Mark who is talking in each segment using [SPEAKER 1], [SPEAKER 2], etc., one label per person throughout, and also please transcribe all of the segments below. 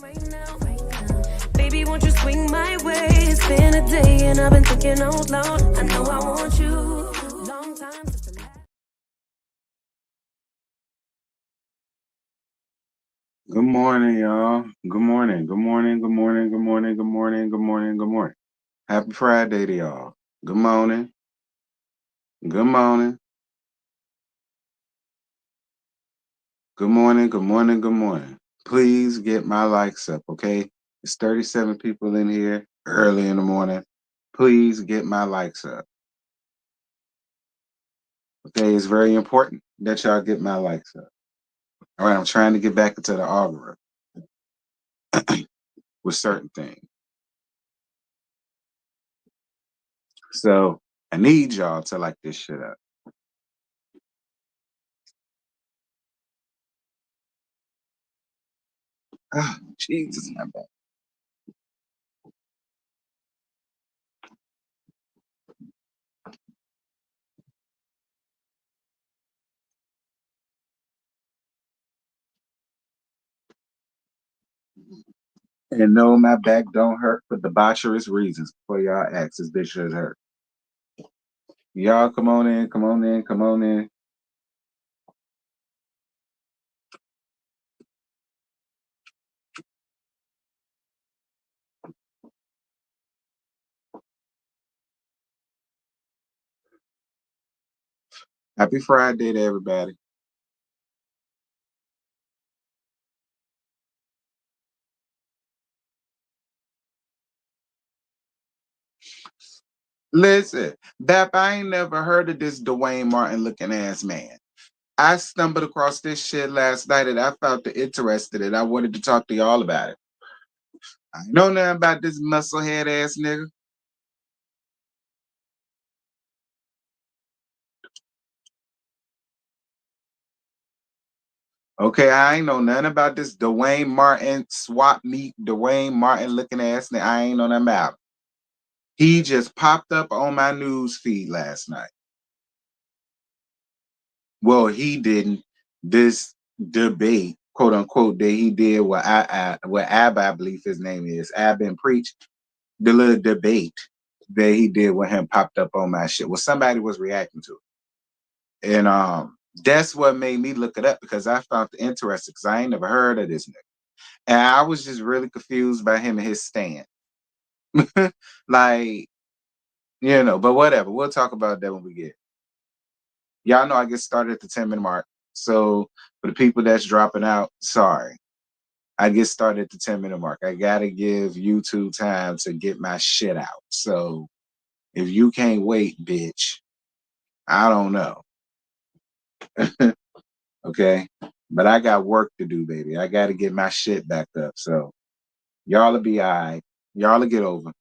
[SPEAKER 1] Right now. Baby, won't you swing my way? It's been a day and I've been thinking out loud. I know I want you. Long time since the last.
[SPEAKER 2] Good morning, y'all. Good morning. Good morning. Good morning. Good morning. Good morning. Good morning. Good morning. Happy Friday to y'all. Good morning. Good morning. Good morning. Good morning. Good morning. Please get my likes up, okay? It's 37 people in here early in the morning. Please get my likes up. Okay, it's very important that y'all get my likes up. All right, I'm trying to get back into the algorithm with certain things. So I need y'all to like this shit up. Oh, Jesus, my bad. And no, my back don't hurt for debaucherous reasons. Before y'all ask, this bitch should hurt. Y'all come on in, come on in, come on in. Happy Friday to everybody. Listen, Bap, I ain't never heard of this Dwayne Martin looking ass man. I stumbled across this shit last night and I felt interested and I wanted to talk to y'all about it. I know nothing about this musclehead ass nigga. Okay, I ain't know nothing about this Dwayne Martin swap meet, Dwayne Martin looking ass nigga. I ain't know nothing about him. He just popped up on my news feed last night. Well, he didn't. This debate, quote unquote, that he did with Ab, I believe his name is Ab and Preach, the little debate that he did with him popped up on my shit. Well, somebody was reacting to it, and that's what made me look it up because I found it interesting because I ain't never heard of this nigga, and I was just really confused by him and his stand. Like, but whatever. We'll talk about that when we get. Y'all know I get started at the 10-minute mark. So for the people that's dropping out, sorry. I get started at the 10-minute mark. I gotta give YouTube time to get my shit out. So if you can't wait, bitch, I don't know. Okay. But I got work to do, baby. I gotta get my shit back up. So y'all will be all right. Y'all will get over.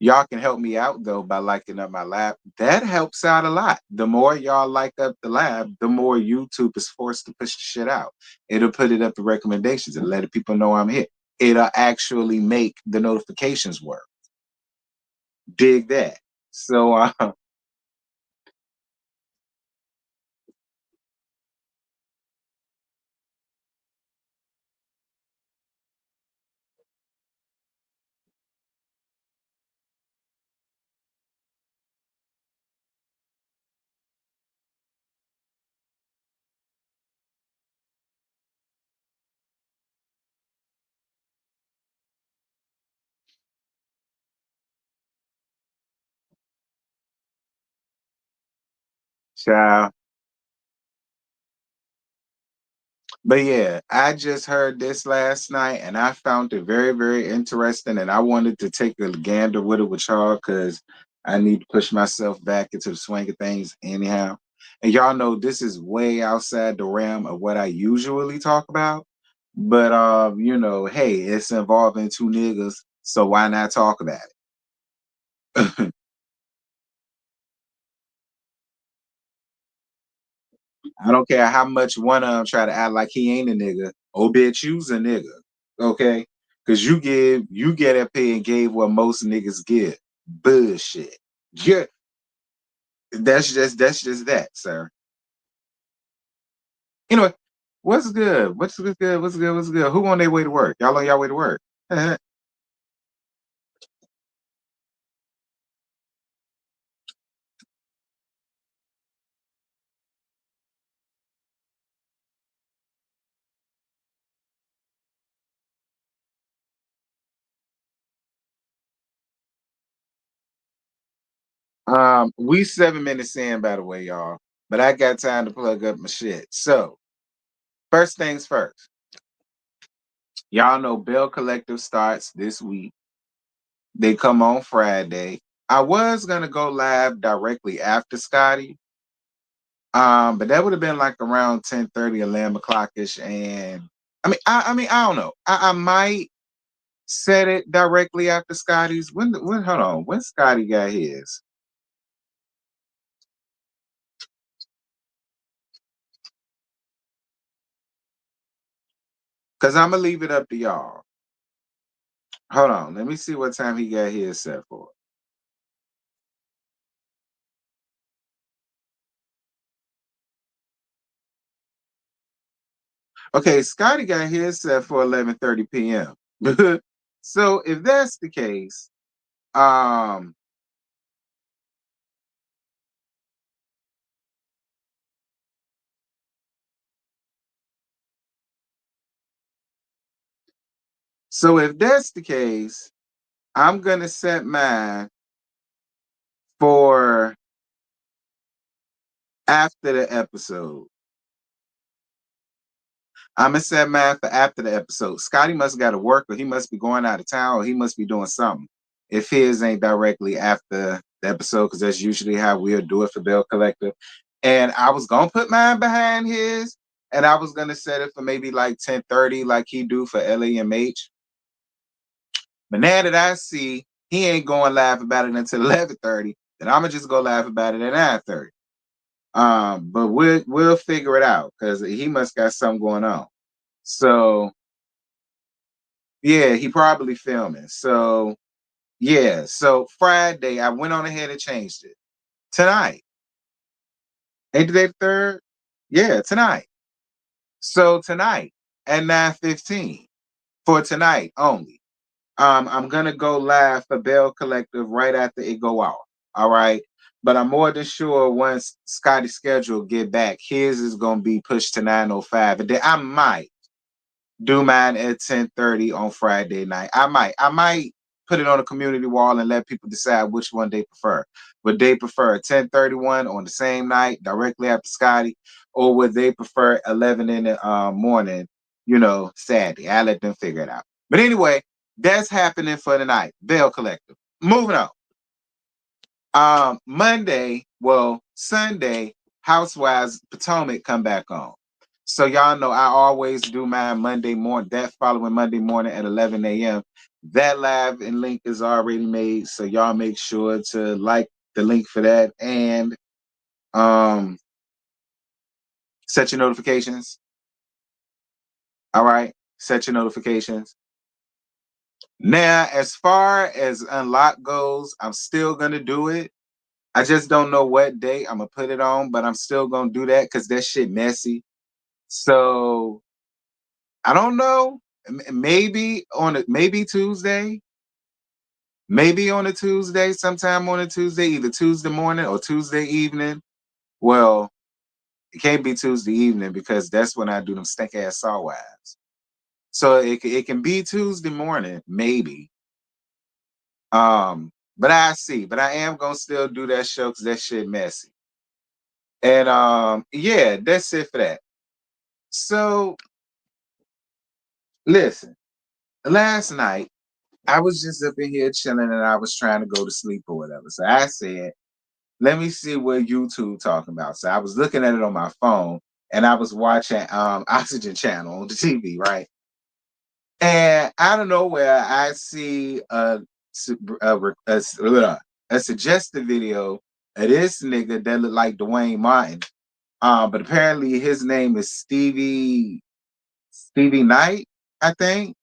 [SPEAKER 2] Y'all can help me out though by liking up my lab. That helps out a lot. The more y'all like up the lab, the more YouTube is forced to push the shit out. It'll put it up to recommendations and let people know I'm here. It'll actually make the notifications work. Dig that. So child. But yeah, I just heard this last night and I found it very, very interesting. And I wanted to take a gander with it with y'all because I need to push myself back into the swing of things anyhow. And y'all know this is way outside the realm of what I usually talk about. But hey, it's involving two niggas, so why not talk about it? I don't care how much one of them try to act like he ain't a nigga. Oh, bitch, you's a nigga. Okay? Because you get up here and gave what most niggas get. Bullshit. Yeah, that's just that, sir. Anyway, what's good? What's good? What's good? What's good? Who on their way to work? Y'all on y'all way to work? We 7 minutes in, by the way, y'all. But I got time to plug up my shit. So, first things first. Y'all know Bell Collective starts this week. They come on Friday. I was gonna go live directly after Scotty, but that would have been like around 10:30, 11 o'clock ish. And I don't know. I might set it directly after Scotty's. When hold on, when Scotty got his? Cause I'm gonna leave it up to y'all. Hold on, let me see what time he got his set for. Okay, Scotty got his set for 11:30 p.m. So if that's the case, um, so if that's the case, I'm gonna set mine for after the episode. I'm gonna set mine for after the episode. Scotty must got to work, or he must be going out of town, or he must be doing something. If his ain't directly after the episode, because that's usually how we'll do it for Bell Collective. And I was gonna put mine behind his, and I was gonna set it for maybe like 10:30, like he do for LAMH. But now that I see he ain't going live about it until 11:30, then I'm gonna just go live about it at 9:30. But we'll figure it out because he must got something going on. So yeah, he probably filming. So yeah, so Friday I went on ahead and changed it tonight. Ain't today the third? Yeah, tonight. So tonight at 9:15 for tonight only. I'm gonna go live for Bell Collective right after it go off. All right. But I'm more than sure once Scotty's schedule get back, his is gonna be pushed to 9:05. And then I might do mine at 10:30 on Friday night. I might put it on a community wall and let people decide which one they prefer. Would they prefer a 10:31 on the same night directly after Scotty, or would they prefer 11 in the morning, Saturday? I let them figure it out. But anyway, that's happening for tonight. Bell Collective. Moving on. Sunday, Housewives Potomac come back on. So y'all know I always do mine Monday morning, that following Monday morning at 11 a.m. That live and link is already made, so y'all make sure to like the link for that and um set your notifications. All right, set your notifications. Now, as far as unlock goes, I'm still gonna do it. I just don't know what day I'm gonna put it on, but I'm still gonna do that because that shit messy. So I don't know. Maybe on a maybe Tuesday, maybe on a Tuesday, sometime on a Tuesday, either Tuesday morning or Tuesday evening. Well, it can't be Tuesday evening because that's when I do them stink ass saw wives. So it can be Tuesday morning, maybe. But I see. But I am gonna still do that show because that shit messy. And yeah, that's it for that. So listen, last night I was just up in here chilling and I was trying to go to sleep or whatever. So I said, let me see what YouTube talking about. So I was looking at it on my phone and I was watching Oxygen Channel on the TV, right? And out of nowhere, I see a suggested video of this nigga that looked like Dwayne Martin. But apparently his name is Stevie Knight, I think.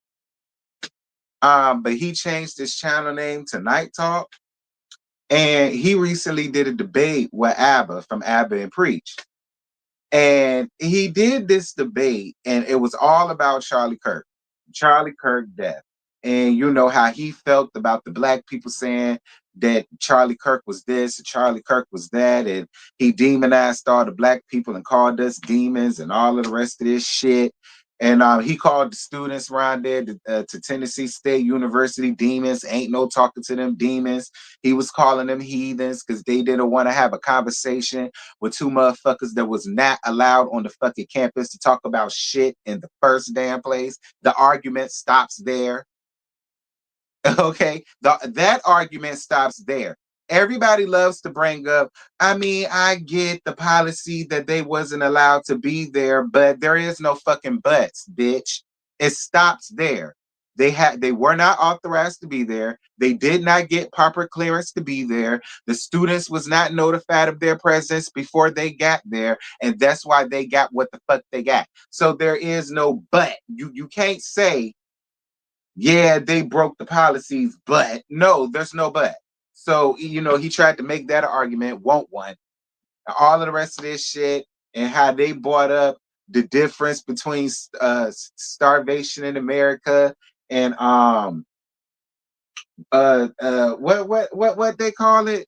[SPEAKER 2] But he changed his channel name to Night Talk. And he recently did a debate with ABBA from ABBA and Preach. And he did this debate, and it was all about Charlie Kirk death. And you know how he felt about the black people saying that Charlie Kirk was this, and Charlie Kirk was that, and he demonized all the black people and called us demons and all of the rest of this shit. And he called the students around there to Tennessee State University demons. Ain't no talking to them demons. He was calling them heathens because they didn't want to have a conversation with two motherfuckers that was not allowed on the fucking campus to talk about shit in the first damn place. The argument stops there. Okay, that argument stops there. Everybody loves to bring up, I mean, I get the policy that they wasn't allowed to be there, but there is no fucking buts, bitch. It stops there. They were not authorized to be there. They did not get proper clearance to be there. The students was not notified of their presence before they got there, and that's why they got what the fuck they got. So there is no but. You can't say, yeah, they broke the policies, but no, there's no but. So, you know, he tried to make that an argument, won't one. All of the rest of this shit and how they brought up the difference between starvation in America and what they call it?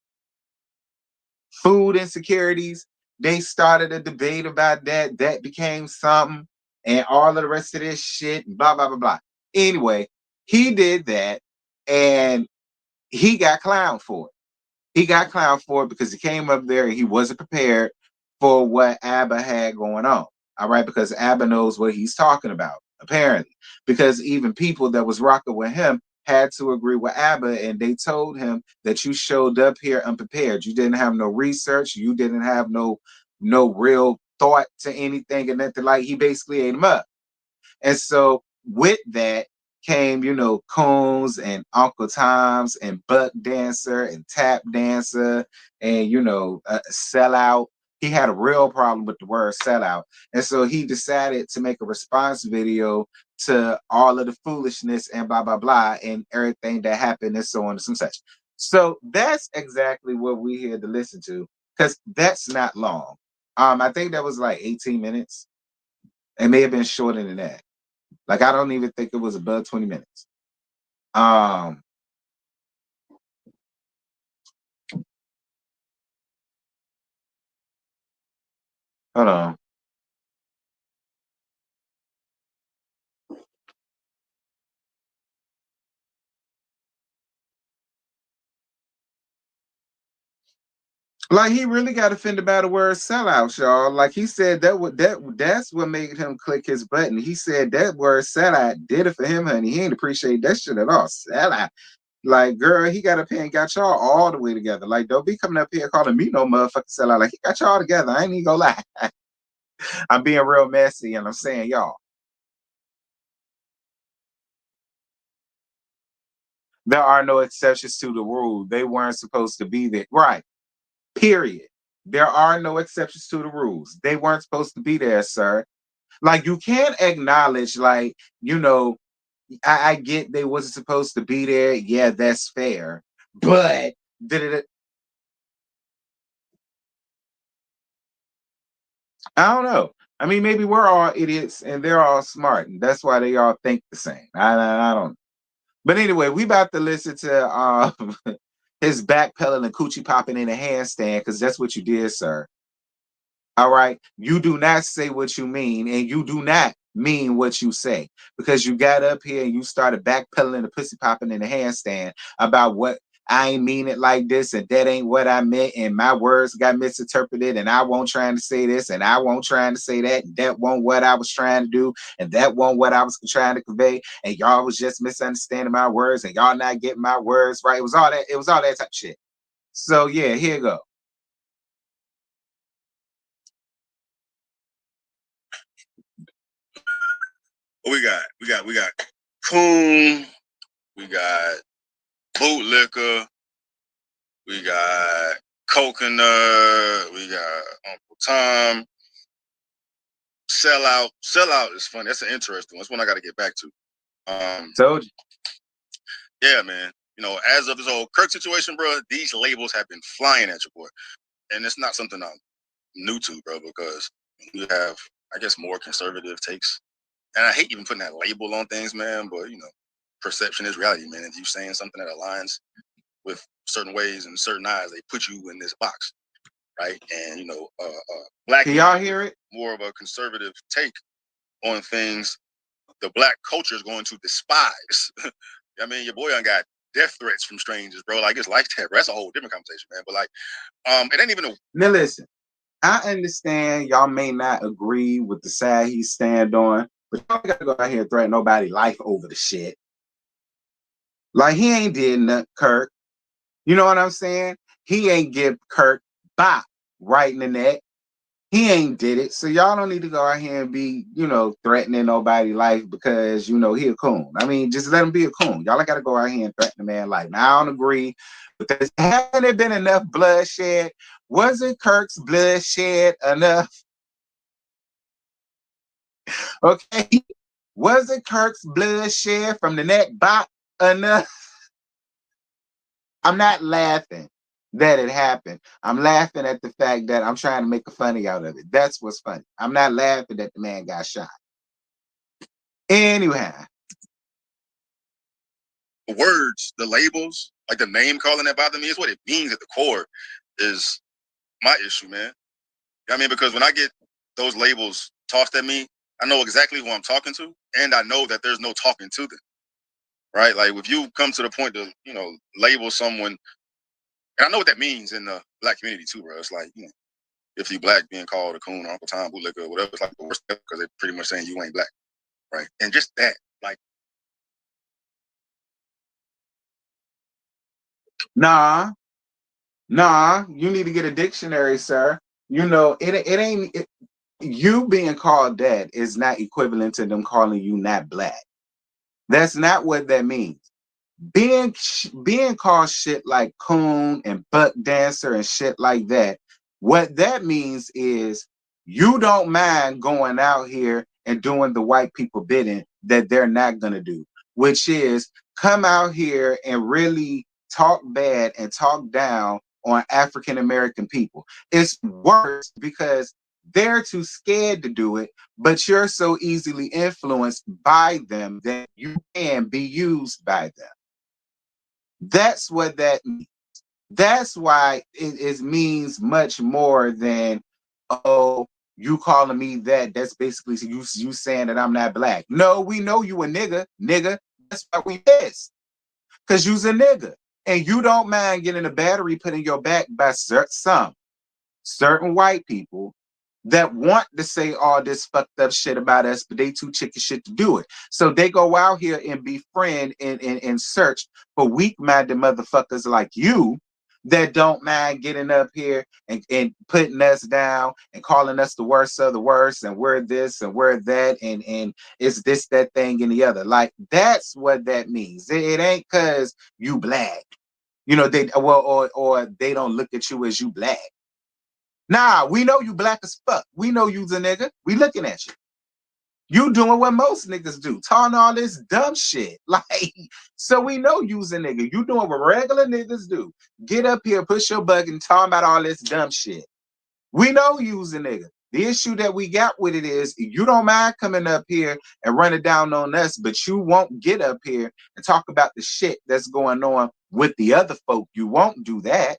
[SPEAKER 2] Food insecurities. They started a debate about that. That became something, and all of the rest of this shit, blah blah blah blah. Anyway, he did that, and he got clowned for it. He got clowned for it because he came up there and he wasn't prepared for what ABBA had going on. All right, because ABBA knows what he's talking about, apparently. Because even people that was rocking with him had to agree with ABBA, and they told him that you showed up here unprepared. You didn't have no research, you didn't have no real thought to anything, and nothing like he basically ate him up. And so with that came, you know, Coons and Uncle Tom's and Buck Dancer and Tap Dancer and, you know, Sellout. He had a real problem with the word sellout. And so he decided to make a response video to all of the foolishness and blah, blah, blah, and everything that happened and so on and such. So that's exactly what we're here to listen to because that's not long. I think that was like 18 minutes. It may have been shorter than that. Like I don't even think it was above 20 minutes. Um, Hold on. Like he really got offended by the word sellout, y'all. Like he said that's what made him click his button. He said that word sellout did it for him, honey. He ain't appreciate that shit at all. Sellout. Like, girl, he got up here and got y'all all the way together. Like, don't be coming up here calling me no motherfucking sellout. Like, he got y'all together. I ain't even gonna lie. I'm being real messy and I'm saying y'all. There are no exceptions to the rule. They weren't supposed to be there. Right. Period. There are no exceptions to the rules. They weren't supposed to be there, sir. Like, you can't acknowledge, like, I get they wasn't supposed to be there. Yeah, that's fair. But I don't know. I mean, maybe we're all idiots and they're all smart, and that's why they all think the same. I don't. But anyway, we about to listen to his backpedaling and coochie popping in a handstand, because that's what you did, sir. All right. You do not say what you mean, and you do not mean what you say, because you got up here and you started backpedaling and pussy popping in the handstand about what I ain't mean it like this, and that ain't what I meant, and my words got misinterpreted, and I won't trying to say this, and I won't trying to say that, and that won't what I was trying to do, and that won't what I was trying to convey, and y'all was just misunderstanding my words, and y'all not getting my words right. It was all that. It was all that type of shit. So yeah, here you go.
[SPEAKER 3] What we got Coon, we got Bootlicker, we got Coconut, we got Uncle Tom. Sellout is funny. That's an interesting one. That's one I got to get back to.
[SPEAKER 2] Told you.
[SPEAKER 3] Yeah, man. As of this whole Kirk situation, bro, these labels have been flying at your boy, and it's not something I'm new to, bro, because you have, I guess, more conservative takes. And I hate even putting that label on things, man, but perception is reality, man. If you're saying something that aligns with certain ways and certain eyes, they put you in this box, right? And black,
[SPEAKER 2] can y'all hear it?
[SPEAKER 3] More of a conservative take on things the black culture is going to despise. I mean, your boy done got death threats from strangers, bro. Like, it's like that, bro. That's a whole different conversation, man. But like, it ain't even a.
[SPEAKER 2] Now listen, I understand y'all may not agree with the side he stand on, but y'all gotta go out here and threaten nobody's life over the shit. Like, he ain't did nothing, Kirk. You know what I'm saying? He ain't give Kirk bop right in the neck. He ain't did it. So y'all don't need to go out here and be, threatening nobody's life because, he a coon. I mean, just let him be a coon. Y'all gotta go out here and threaten the man life. Now, I don't agree with this. Hasn't there been enough bloodshed? Wasn't Kirk's bloodshed enough? Okay. Wasn't Kirk's bloodshed from the neck bop enough? I'm not laughing that it happened. I'm laughing at the fact that I'm trying to make a funny out of it. That's what's funny. I'm not laughing that the man got shot. Anyway.
[SPEAKER 3] Words, the labels, like the name calling that bother me, is what it means at the core is my issue, man. I mean, because when I get those labels tossed at me, I know exactly who I'm talking to, and I know that there's no talking to them, right? Like, if you come to the point to, label someone, and I know what that means in the black community too, bro. It's like, if you black, being called a coon or Uncle Tom, bootlicker, or whatever, it's like the worst, because they're pretty much saying you ain't black, right? And just that, like.
[SPEAKER 2] Nah, you need to get a dictionary, sir. It ain't. You being called that is not equivalent to them calling you not black. That's not what that means. Being called shit like coon and buck dancer and shit like that, what that means is you don't mind going out here and doing the white people bidding that they're not going to do, which is come out here and really talk bad and talk down on African American people. It's worse because they're too scared to do it, but you're so easily influenced by them that you can be used by them. That's what that means. That's why it means much more than, oh, you calling me that. That's basically you saying that I'm not black. No, we know you a nigga. That's why we pissed. Because you's a nigga. And you don't mind getting a battery put in your back by some certain white people that want to say all this fucked up shit about us, but they too chicken shit to do it. So they go out here and befriend and search for weak-minded motherfuckers like you that don't mind getting up here and putting us down and calling us the worst of the worst, and we're this and we're that, and it's this, that thing, and the other. Like, that's what that means. It ain't because you black. They or they don't look at you as you black. Nah, we know you black as fuck. We know you's a nigga. We looking at you. You doing what most niggas do, talking all this dumb shit. Like, so we know you's a nigga. You doing what regular niggas do. Get up here, push your button, talking about all this dumb shit. We know you's a nigga. The issue that we got with it is you don't mind coming up here and running down on us, but you won't get up here and talk about the shit that's going on with the other folk. You won't do that.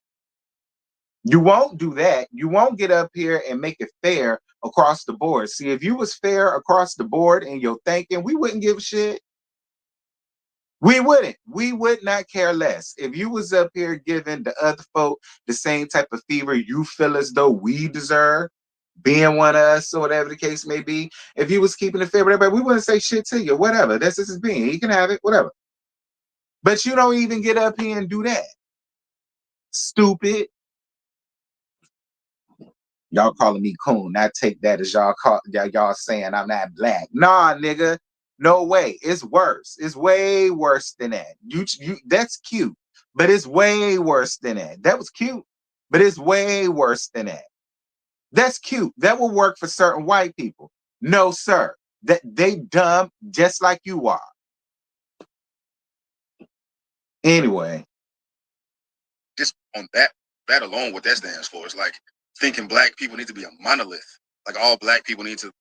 [SPEAKER 2] You won't do that. You won't get up here and make it fair across the board. See, if you was fair across the board in your thinking, we wouldn't give a shit. We wouldn't. We would not care less. If you was up here giving the other folk the same type of fever you feel as though we deserve, being one of us or whatever the case may be, if you was keeping it fair with everybody, we wouldn't say shit to you. Whatever. That's just his being. He can have it. Whatever. But you don't even get up here and do that. Stupid. Y'all calling me coon. I take that as y'all saying I'm not black. Nah, nigga. No way. It's worse. It's way worse than that. You that's cute, but it's way worse than that. That was cute, but it's way worse than that. That's cute. That will work for certain white people. No, sir. That they dumb just like you are. Anyway.
[SPEAKER 3] Just on that alone, what that stands for is like thinking black people need to be a monolith. Like all black people need to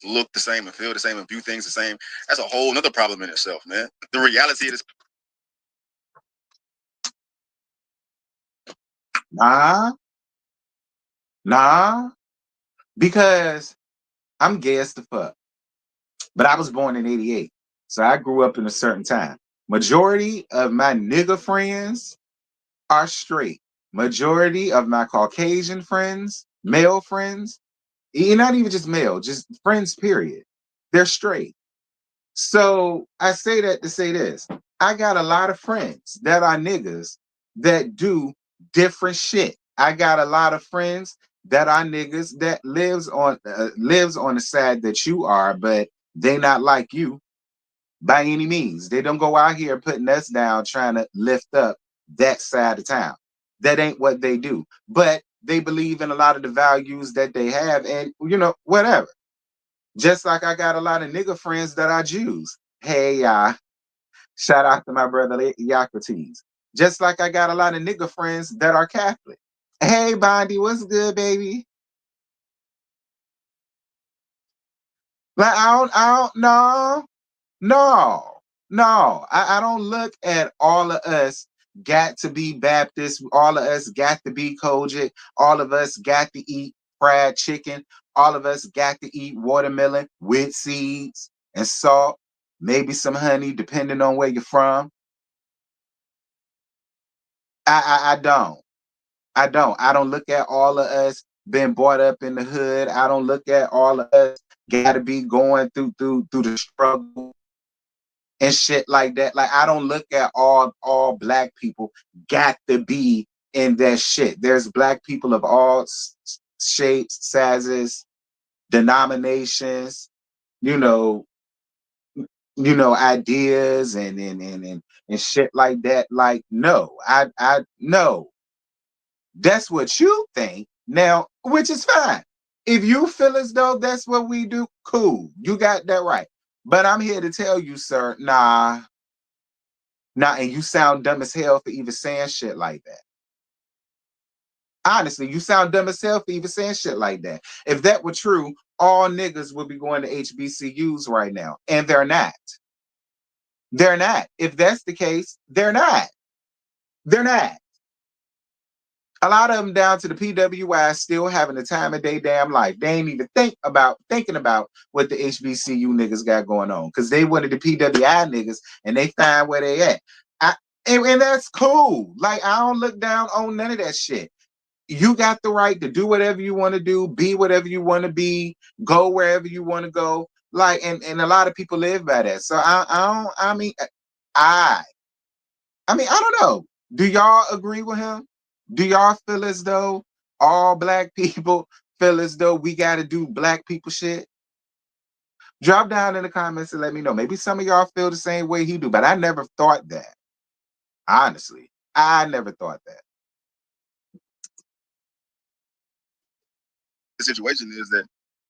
[SPEAKER 3] look the same and feel the same and view things the same. That's a whole nother problem in itself, man. The reality is
[SPEAKER 2] Nah, because I'm gay as the fuck. But I was born in 88. So I grew up in a certain time. Majority of my nigga friends are straight. Majority of my Caucasian friends, male friends, not even just male, just friends, period. They're straight. So I say that to say this. I got a lot of friends that are niggas that do different shit. I got a lot of friends that are niggas that lives on the side that you are, but they not like you by any means. They don't go out here putting us down trying to lift up that side of town. That ain't what they do. But they believe in a lot of the values that they have, and whatever. Just like I got a lot of nigga friends that are Jews. Hey, shout out to my brother Yocrates. Just like I got a lot of nigga friends that are Catholic. Hey, Bondi, what's good, baby? Like, I don't know. No. I don't look at all of us got to be Baptist. All of us got to be Kojic. All of us got to eat fried chicken. All of us got to eat watermelon with seeds and salt, maybe some honey, depending on where you're from. I don't. I don't look at all of us being brought up in the hood. I don't look at all of us got to be going through the struggle and shit like that. Like, I don't look at all black people got to be in that shit. There's black people of all shapes, sizes, denominations, ideas and shit like that. Like, no, I no. That's what you think now, which is fine. If you feel as though that's what we do, cool. You got that right. But I'm here to tell you, sir, nah, and you sound dumb as hell for even saying shit like that. Honestly, you sound dumb as hell for even saying shit like that. If that were true, all niggas would be going to HBCUs right now. And they're not. They're not. If that's the case, they're not. They're not. A lot of them down to the PWI still having the time of their damn life. They ain't even thinking about what the HBCU niggas got going on. Because they wanted the PWI niggas and they find where they at. And that's cool. Like, I don't look down on none of that shit. You got the right to do whatever you want to do, be whatever you want to be, go wherever you want to go. Like, and a lot of people live by that. So I mean, I don't know. Do y'all agree with him? Do y'all feel as though all black people feel as though we got to do black people shit? Drop down in the comments and let me know. Maybe some of y'all feel the same way he do, but I never thought that. Honestly, I never thought that.
[SPEAKER 3] The situation is that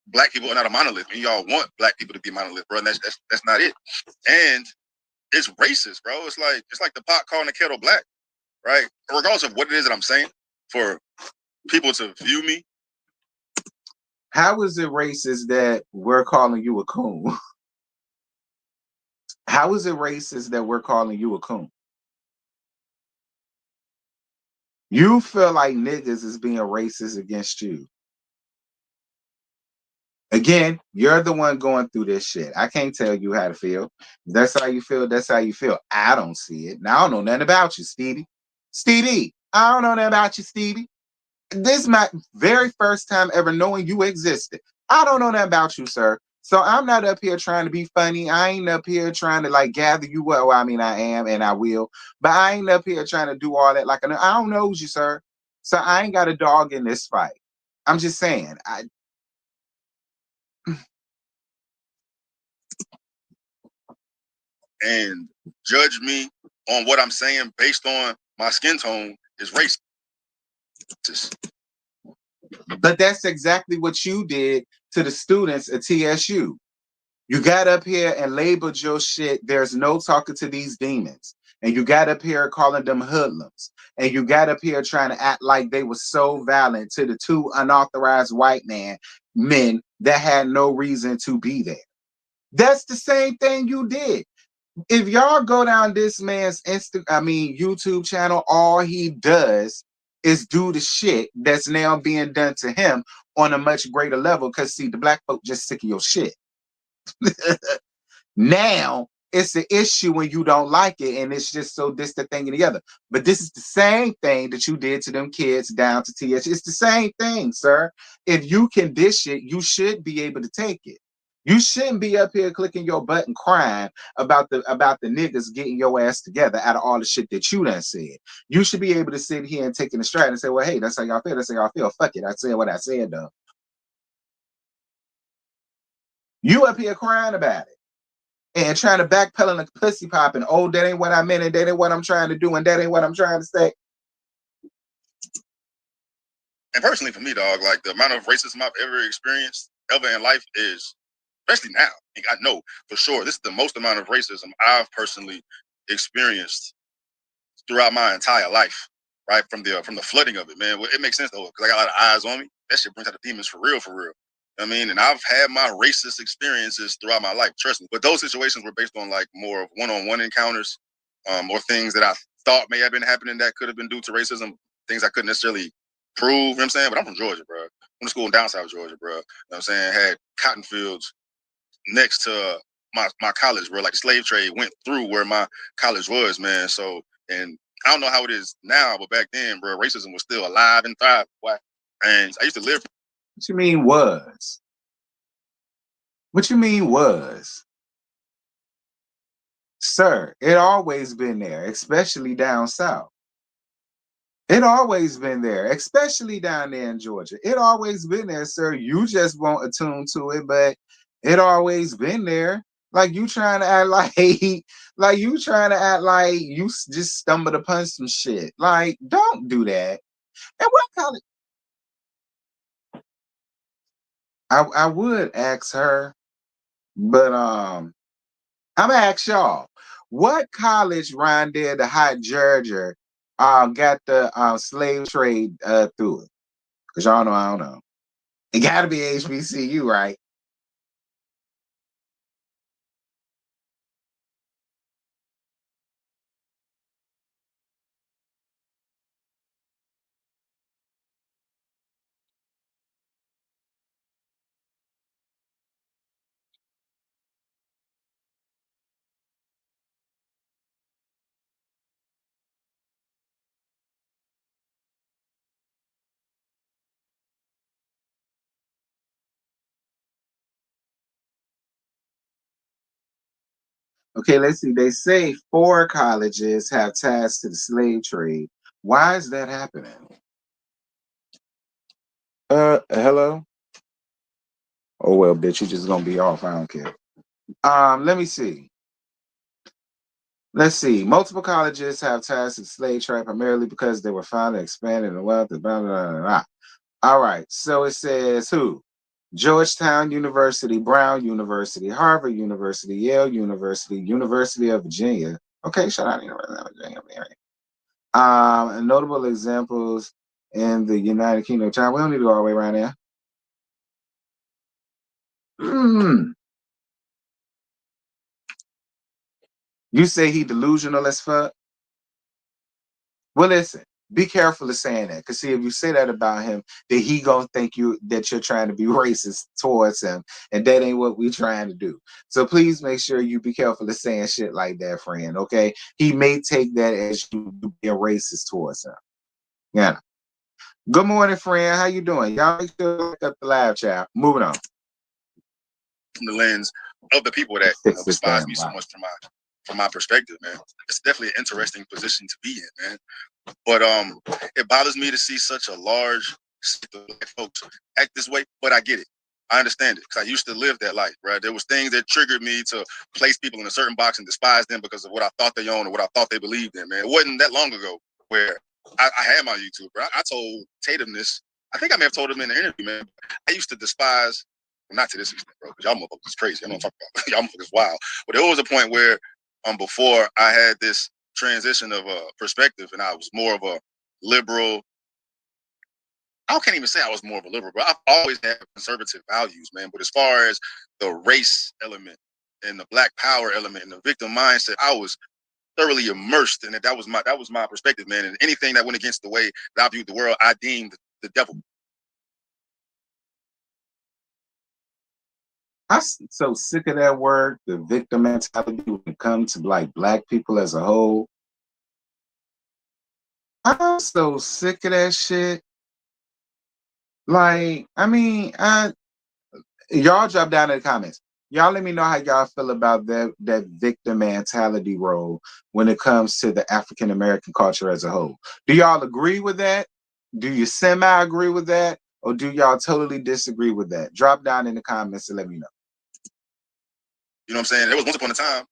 [SPEAKER 3] black people are not a monolith, and y'all want black people to be monolith, bro. And that's not it. And it's racist, bro. It's like the pot calling the kettle black, right? Regardless of what it is that I'm saying, for people to view me.
[SPEAKER 2] How is it racist that we're calling you a coon? How is it racist that we're calling you a coon? You feel like niggas is being racist against you. Again, you're the one going through this shit. I can't tell you how to feel. If that's how you feel. That's how you feel. I don't see it. Now I don't know nothing about you, Stevie. Stevie, I don't know nothing about you, Stevie. This is my very first time ever knowing you existed. I don't know nothing about you, sir. So I'm not up here trying to be funny. I ain't up here trying to like gather you up. Well, I mean, I am and I will, but I ain't up here trying to do all that. Like I don't know you, sir. So I ain't got a dog in this fight. I'm just saying.
[SPEAKER 3] And judge me on what I'm saying based on my skin tone is racist.
[SPEAKER 2] But that's exactly what you did to the students at TSU. You got up here and labeled your shit, there's no talking to these demons. And you got up here calling them hoodlums. And you got up here trying to act like they were so violent to the two unauthorized white men that had no reason to be there. That's the same thing you did. If y'all go down this man's YouTube channel, all he does is do the shit that's now being done to him on a much greater level. Because see, the black folk just sick of your shit. Now it's an issue when you don't like it, and it's just so this the thing and the other. But this is the same thing that you did to them kids down to TS. It's the same thing, sir. If you can dish it, you should be able to take it. You shouldn't be up here clicking your butt and crying about the niggas getting your ass together out of all the shit that you done said. You should be able to sit here and take it in stride and say, well, hey, that's how y'all feel. That's how y'all feel. Fuck it. I said what I said, though. You up here crying about it and trying to backpedal and pussy popping. Oh, that ain't what I meant, and that ain't what I'm trying to do, and that ain't what I'm trying to say.
[SPEAKER 3] And personally, for me, dog, like the amount of racism I've ever experienced ever in life is, especially now, I know for sure this is the most amount of racism I've personally experienced throughout my entire life. Right from the flooding of it, man. Well, it makes sense though, because I got a lot of eyes on me. That shit brings out the demons for real, for real. I mean, and I've had my racist experiences throughout my life, trust me. But those situations were based on like more of one-on-one encounters, or things that I thought may have been happening that could have been due to racism, things I couldn't necessarily prove, you know what I'm saying? But I'm from Georgia, bro. Went to school in down south Georgia, bro. You know what I'm saying? Had cotton fields next to my college, bro. Like the slave trade went through where my college was, man. So, and I don't know how it is now, but back then, bro, racism was still alive and thriving. Why? And I used to live.
[SPEAKER 2] What you mean was? What you mean was? Sir, it always been there, especially down south. It always been there, especially down there in Georgia. It always been there, sir. You just won't attune to it, but it always been there. Like you trying to act like, like you trying to act like you just stumbled upon some shit. Like, don't do that. And what college? I would ask her, but I'm gonna ask y'all, what college around there, the hot Georgia, got the slave trade through it? Cause y'all know I don't know. It gotta be HBCU, right? Okay, let's see. They say 4 colleges have ties to the slave trade. Why is that happening? Hello? Oh well, bitch, you just gonna be off. I don't care. Let me see. Let's see. Multiple colleges have ties to the slave trade primarily because they were found to expand in the wealth. Blah, blah, blah, blah. All right. So it says who? Georgetown University, Brown University, Harvard University, Yale University, University of Virginia. Okay, shout out University of Virginia. And notable examples in the United Kingdom. China. We don't need to go all the way around there. You say he delusional as fuck? Well, listen, be careful of saying that. Because see, if you say that about him, then he gonna think that you're trying to be racist towards him. And that ain't what we're trying to do. So please make sure you be careful of saying shit like that, friend. Okay. He may take that as you being racist towards him. Yeah. Good morning, friend. How you doing? Y'all make sure to look up the live chat. Moving on.
[SPEAKER 3] From the lens of the people that despise me so much from my perspective, man. It's definitely an interesting position to be in, man. But it bothers me to see such a large set of black folks act this way. But I get it. I understand it because I used to live that life, right? There was things that triggered me to place people in a certain box and despise them because of what I thought they owned or what I thought they believed in, man. It wasn't that long ago where I had my YouTube, bro. I told Tatum this. I think I may have told him in the interview, man. I used to despise, well, not to this extent, bro, because y'all motherfuckers is crazy. I don't talk about y'all motherfuckers wild. But there was a point where before I had this transition of perspective and I was more of a liberal. I can't even say I was more of a liberal, but I've always had conservative values, man. But as far as the race element and the black power element and the victim mindset, I was thoroughly immersed in it. That was my perspective, man. And anything that went against the way that I viewed the world, I deemed the devil.
[SPEAKER 2] I'm so sick of that word, the victim mentality, when it comes to like black people as a whole. I'm so sick of that shit. Like, I mean, y'all drop down in the comments. Y'all let me know how y'all feel about that victim mentality role when it comes to the African American culture as a whole. Do y'all agree with that? Do you semi-agree with that? Or do y'all totally disagree with that? Drop down in the comments and let me know.
[SPEAKER 3] You know what I'm saying? There was once upon a time,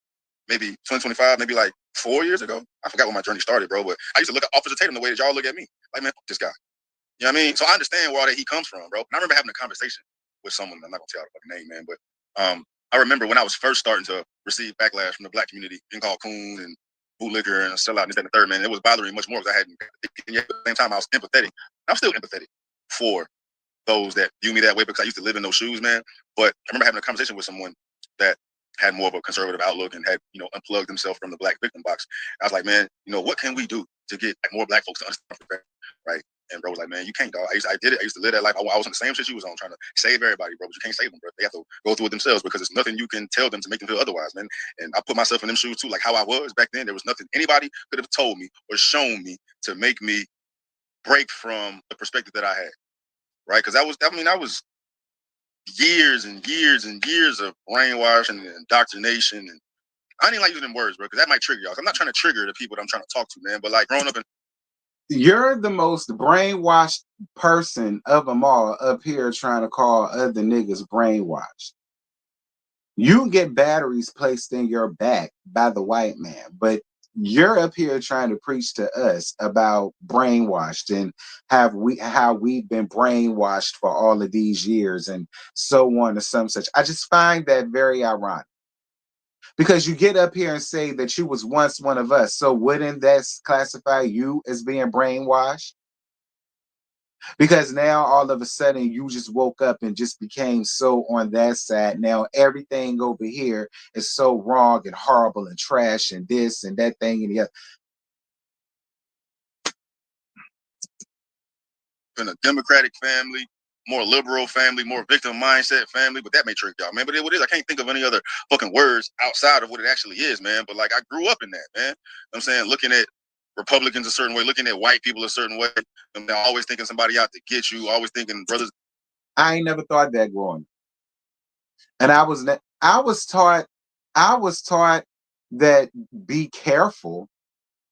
[SPEAKER 3] maybe 2025, maybe like 4 years ago. I forgot when my journey started, bro. But I used to look at Officer Tatum the way that y'all look at me. Like, man, fuck this guy. You know what I mean? So I understand where all that he comes from, bro. And I remember having a conversation with someone. I'm not gonna tell the fucking name, man, but I remember when I was first starting to receive backlash from the black community, being called coon and bootlicker and sellout and this and the third, man. It was bothering me much more because I hadn't. And yet at the same time, I was empathetic. I'm still empathetic for those that view me that way because I used to live in those shoes, man. But I remember having a conversation with someone that had more of a conservative outlook and had, unplugged themselves from the black victim box. I was like, man, what can we do to get more black folks to understand, right? And bro was like, man, you can't, dog. I did it. I used to live that life. I was on the same shit you was on, trying to save everybody, bro. But you can't save them, bro. They have to go through it themselves because there's nothing you can tell them to make them feel otherwise, man. And I put myself in them shoes too, like how I was back then. There was nothing anybody could have told me or shown me to make me break from the perspective that I had, right? Because that was years and years and years of brainwashing and indoctrination. And I didn't like using them words, bro, because that might trigger y'all. I'm not trying to trigger the people that I'm trying to talk to, man. But like growing up in,
[SPEAKER 2] you're the most brainwashed person of them all up here trying to call other niggas brainwashed. You get batteries placed in your back by the white man, but you're up here trying to preach to us about brainwashed and how we've been brainwashed for all of these years and so on and some such. I just find that very ironic. Because you get up here and say that you was once one of us. So wouldn't that classify you as being brainwashed? Because now all of a sudden you just woke up and just became so on that side. Now everything over here is so wrong and horrible and trash and this and that thing and the other.
[SPEAKER 3] in a Democratic family, more liberal family, more victim mindset family, but that may trick y'all, man. But what it is, I can't think of any other fucking words outside of what it actually is, man. But like I grew up in that, man. You know what I'm saying, looking at Republicans a certain way, looking at white people a certain way, and they're always thinking somebody out to get you, always thinking brothers.
[SPEAKER 2] I ain't never thought that growing up. And I was taught that be careful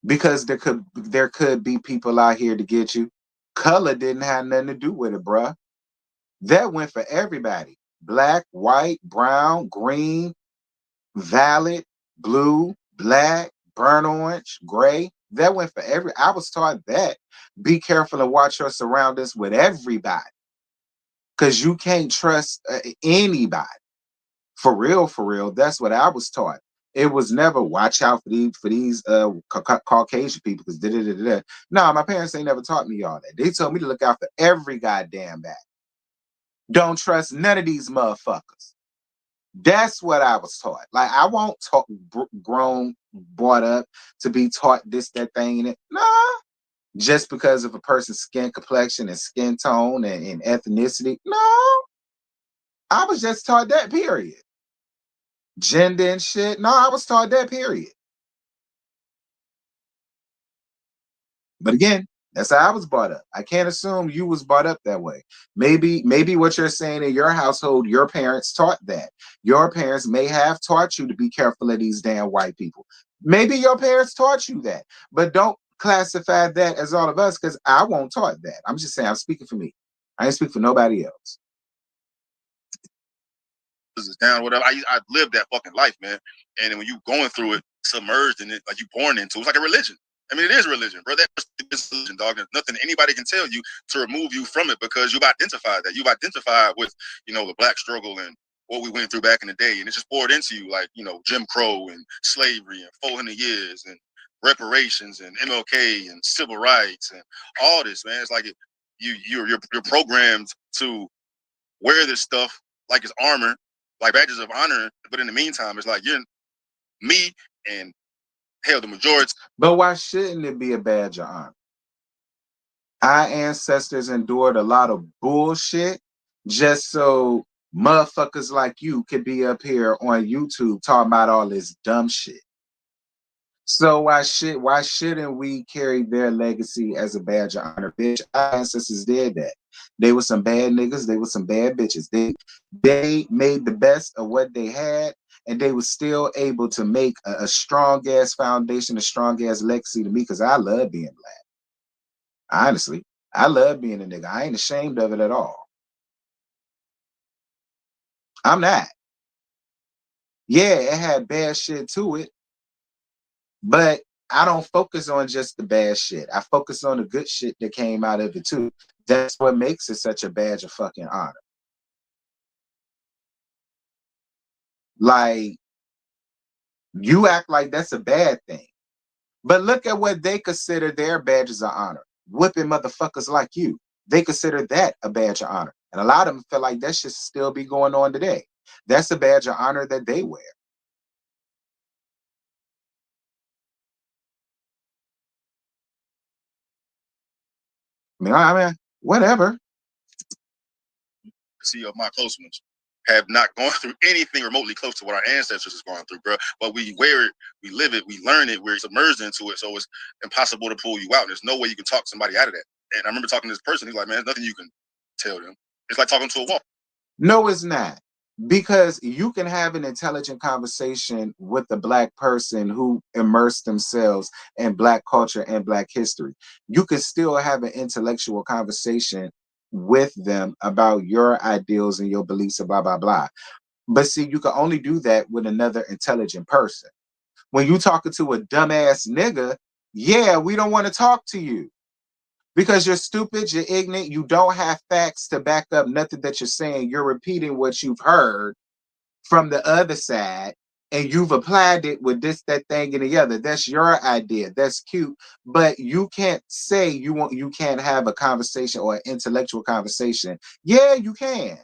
[SPEAKER 2] because there could be people out here to get you. Color didn't have nothing to do with it, bruh. That went for everybody. Black, white, brown, green, violet, blue, black, burnt orange, gray. That went for I was taught that. Be careful and watch your surroundings with everybody. Because you can't trust anybody. For real, that's what I was taught. It was never watch out for these Caucasian people because da da da da. No, my parents ain't never taught me all that. They told me to look out for every goddamn bag. Don't trust none of these motherfuckers. That's what I was taught. Like I won't talk grown, brought up to be taught this, that thing, and it. Nah, just because of a person's skin complexion and skin tone and ethnicity. No, I was just taught that. Period. Gender and shit. No, I was taught that. Period. But again, that's how I was brought up. I can't assume you was brought up that way. Maybe what you're saying in your household, your parents taught that. Your parents may have taught you to be careful of these damn white people. Maybe your parents taught you that, but don't classify that as all of us because I won't taught that. I'm just saying, I'm speaking for me. I ain't speaking for nobody else.
[SPEAKER 3] Is down, whatever. I lived that fucking life, man. And when you going through it, submerged in it, like you born into, it's like a religion. I mean, it is religion, bro. That's religion, dog. There's nothing anybody can tell you to remove you from it because you've identified that. You've identified with, the black struggle and what we went through back in the day, and it's just poured into you, like Jim Crow and slavery and 400 years and reparations and MLK and civil rights and all this, man. It's like you're programmed to wear this stuff like it's armor, like badges of honor. But in the meantime, it's like you're me and hell, the majority.
[SPEAKER 2] But why shouldn't it be a badge of honor? Our ancestors endured a lot of bullshit just so motherfuckers like you could be up here on YouTube talking about all this dumb shit. So why shouldn't we carry their legacy as a badge of honor? Bitch, our ancestors did that. They were some bad niggas. They were some bad bitches. They made the best of what they had, and they were still able to make a strong ass foundation, a strong ass legacy to me because I love being black. Honestly, I love being a nigga. I ain't ashamed of it at all. I'm not. Yeah, it had bad shit to it, but I don't focus on just the bad shit. I focus on the good shit that came out of it too. That's what makes it such a badge of fucking honor. Like, you act like that's a bad thing. But look at what they consider their badges of honor. Whipping motherfuckers like you. They consider that a badge of honor. And a lot of them feel like that should still be going on today. That's a badge of honor that they wear. I mean, whatever.
[SPEAKER 3] See, of my close ones have not gone through anything remotely close to what our ancestors has gone through, bro. But we wear it, we live it, we learn it, we're submerged into it, so it's impossible to pull you out. There's no way you can talk somebody out of that. And I remember talking to this person, he's like, man, there's nothing you can tell them. It's like talking to a wall.
[SPEAKER 2] No, it's not. Because you can have an intelligent conversation with a black person who immersed themselves in black culture and black history. You can still have an intellectual conversation with them about your ideals and your beliefs and blah, blah, blah. But see, you can only do that with another intelligent person. When you talking to a dumbass nigga, yeah, we don't want to talk to you. Because you're stupid, you're ignorant, you don't have facts to back up nothing that you're saying. You're repeating what you've heard from the other side, and you've applied it with this, that thing, and the other. That's your idea. That's cute. But you can't say you can't have a conversation or an intellectual conversation. Yeah, you can.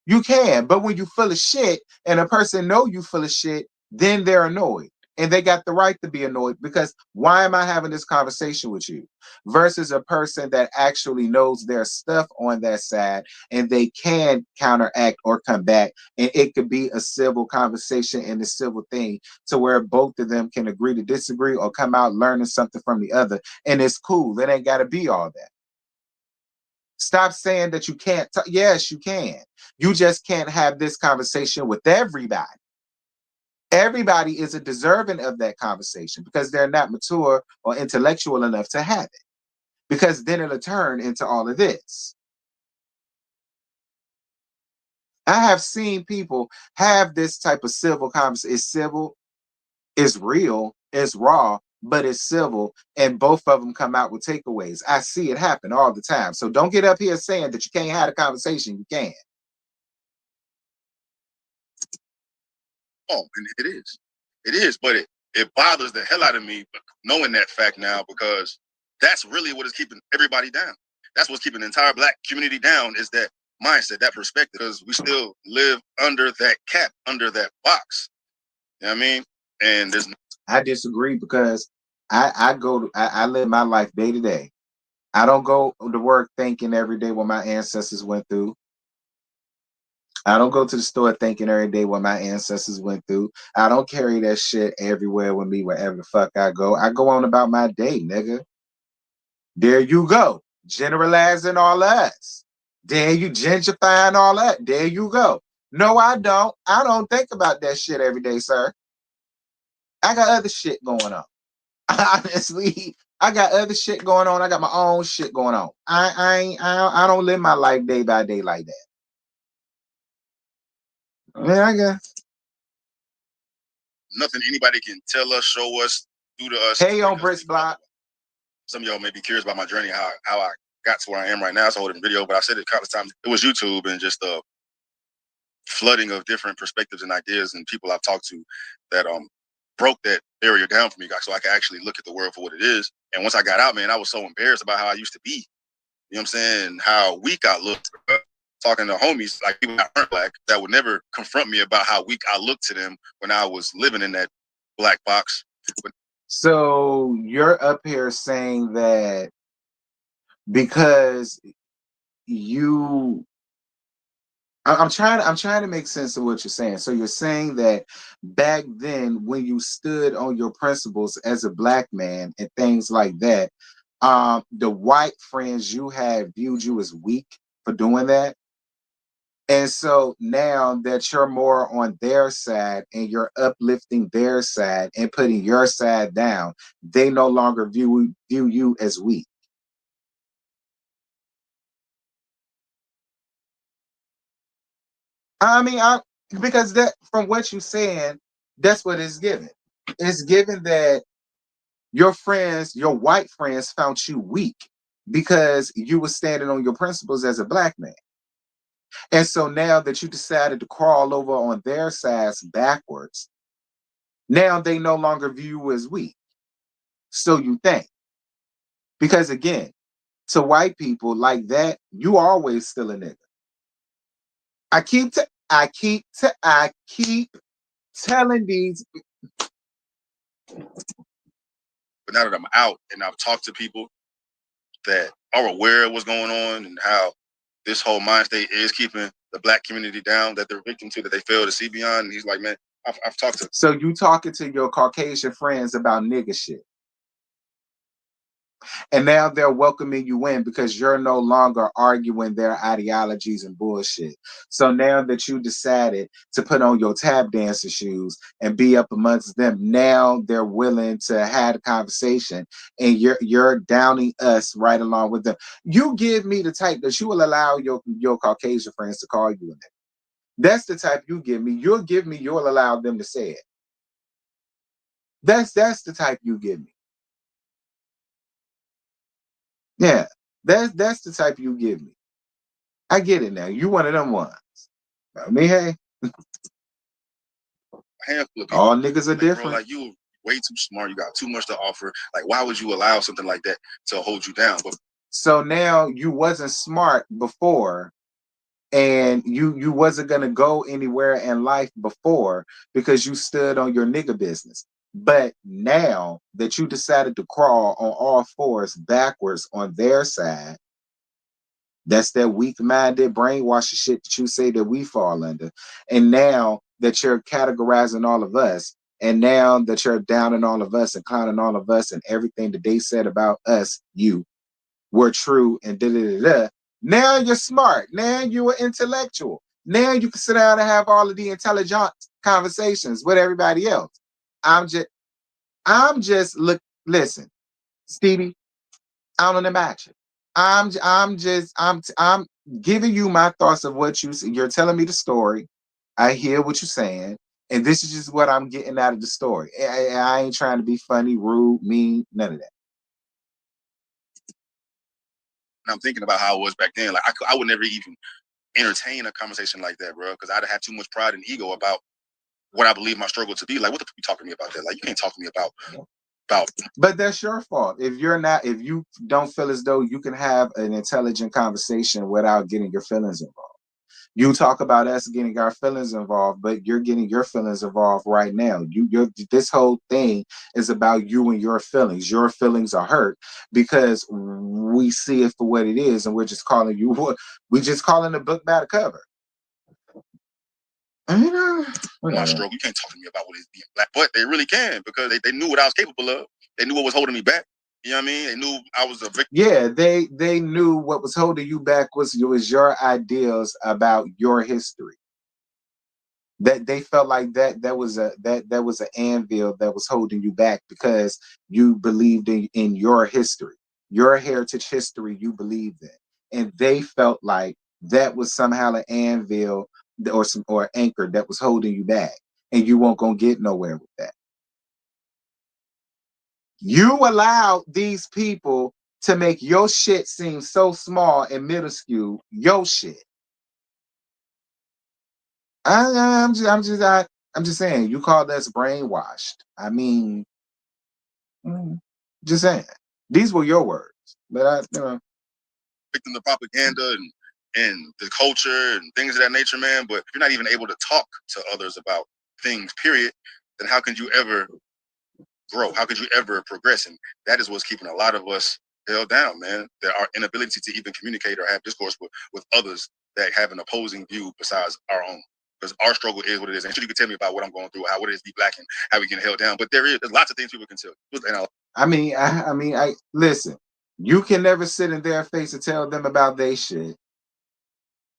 [SPEAKER 2] You can. But when you full of shit and a person know you full of shit, then they're annoyed. And they got the right to be annoyed because why am I having this conversation with you? Versus a person that actually knows their stuff on that side and they can counteract or come back. And it could be a civil conversation and a civil thing to where both of them can agree to disagree or come out learning something from the other. And it's cool. It ain't got to be all that. Stop saying that you can't. Yes, you can. You just can't have this conversation with everybody. Everybody isn't deserving of that conversation because they're not mature or intellectual enough to have it. Because then it'll turn into all of this. I have seen people have this type of civil conversation. It's civil, it's real, it's raw, but it's civil, and both of them come out with takeaways. I see it happen all the time. So don't get up here saying that you can't have a conversation. You can.
[SPEAKER 3] Oh, and it is. It is, but it bothers the hell out of me knowing that fact now, because that's really what is keeping everybody down. That's what's keeping the entire Black community down, is that mindset, that perspective, because we still live under that cap, under that box. You know what I mean? And there's
[SPEAKER 2] I disagree because I live my life day to day. I don't go to work thinking every day what my ancestors went through. I don't go to the store thinking every day what my ancestors went through. I don't carry that shit everywhere with me, wherever the fuck I go. I go on about my day, nigga. There you go. Generalizing all us. There you gentrifying all that. There you go. No, I don't. I don't think about that shit every day, sir. I got other shit going on. Honestly, I got other shit going on. I got my own shit going on. I don't live my life day by day like that. Man, I guess.
[SPEAKER 3] nothing anybody can tell us, show us, do to us.
[SPEAKER 2] Hey, on Brits Block.
[SPEAKER 3] Some of y'all may be curious about my journey, how I got to where I am right now. It's a whole different video, but I said it a couple of times. It was YouTube and just the flooding of different perspectives and ideas and people I've talked to that broke that barrier down for me, guys, so I could actually look at the world for what it is. And once I got out, man, I was so embarrassed about how I used to be. You know what I'm saying? How weak I looked. Talking to homies, like people that aren't Black, that would never confront me about how weak I looked to them when I was living in that Black box.
[SPEAKER 2] So you're up here saying that because I'm trying to make sense of what you're saying. So you're saying that back then, when you stood on your principles as a Black man and things like that, the white friends you had viewed you as weak for doing that. And so now that you're more on their side and you're uplifting their side and putting your side down, they no longer view you as weak. I mean, because that from what you're saying, that's what it's given. It's given that your friends, your white friends, found you weak because you were standing on your principles as a Black man. And so now that you decided to crawl over on their sides backwards, now they no longer view you as weak. So you think. Because again, to white people like that, you always still a nigga. I keep telling these.
[SPEAKER 3] But now that I'm out and I've talked to people that are aware of what's going on and how this whole mind state is keeping the Black community down, that they're victim to, that they fail to see beyond. And he's like, man, I've talked to.
[SPEAKER 2] So you talking to your Caucasian friends about nigga shit. And now they're welcoming you in because you're no longer arguing their ideologies and bullshit. So now that you decided to put on your tap dancer shoes and be up amongst them, now they're willing to have a conversation, and you're downing us right along with them. You give me the type that you will allow your Caucasian friends to call you a nigga. That's the type you give me. You'll give me, you'll allow them to say it. That's the type you give me. Yeah, that's the type you give me. I get it now. You one of them ones. I mean, hey,
[SPEAKER 3] A handful of people.
[SPEAKER 2] All niggas are
[SPEAKER 3] like,
[SPEAKER 2] different.
[SPEAKER 3] Bro, like, you way too smart. You got too much to offer. Like, why would you allow something like that to hold you down? But
[SPEAKER 2] so now you wasn't smart before, and you wasn't gonna go anywhere in life before because you stood on your nigga business. But now that you decided to crawl on all fours backwards on their side, that's that weak-minded brainwashing shit that you say that we fall under. And now that you're categorizing all of us, and now that you're downing all of us and clowning all of us, and everything that they said about us, you were true, and da-da-da-da. Now you're smart. Now you're intellectual. Now you can sit down and have all of the intelligence conversations with everybody else. I'm just listen, Stevie, I don't imagine. I'm giving you my thoughts of what you're telling me the story. I hear what you're saying, and this is just what I'm getting out of the story. I ain't trying to be funny, rude, mean, none of that.
[SPEAKER 3] And I'm thinking about how I was back then. Like I would never even entertain a conversation like that, bro, because I'd have too much pride and ego about what I believe my struggle to be. Like, what the fuck you talking to me about that? Like, you can't talk to me about.
[SPEAKER 2] But that's your fault. If you don't feel as though you can have an intelligent conversation without getting your feelings involved. You talk about us getting our feelings involved, but you're getting your feelings involved right now. This whole thing is about you and your feelings. Your feelings are hurt because we see it for what it is, and we're just calling the book by the cover.
[SPEAKER 3] My struggle. You can't talk to me about what is being black, but they really can because they knew what I was capable of. They knew what was holding me back. You know what I mean? They knew I was a victim.
[SPEAKER 2] Yeah, they knew what was holding you back was your ideals about your history. That they felt like that was an anvil that was holding you back because you believed in your history, your heritage history you believed in, and they felt like that was somehow an anvil or anchor that was holding you back, and you weren't gonna get nowhere with that. You allowed these people to make your shit seem so small and minuscule. Your shit. I'm just saying. You call us brainwashed. I mean, just saying. These were your words, but
[SPEAKER 3] victim of propaganda and the culture and things of that nature, man. But if you're not even able to talk to others about things, period, then how can you ever grow? How could you ever progress? And that is what's keeping a lot of us held down, man. Our inability to even communicate or have discourse with others that have an opposing view besides our own. Because our struggle is what it is. And sure, you can tell me about what I'm going through, what it is to be black and how we get held down. But there's lots of things people can tell.
[SPEAKER 2] I listen. You can never sit in their face and tell them about their shit.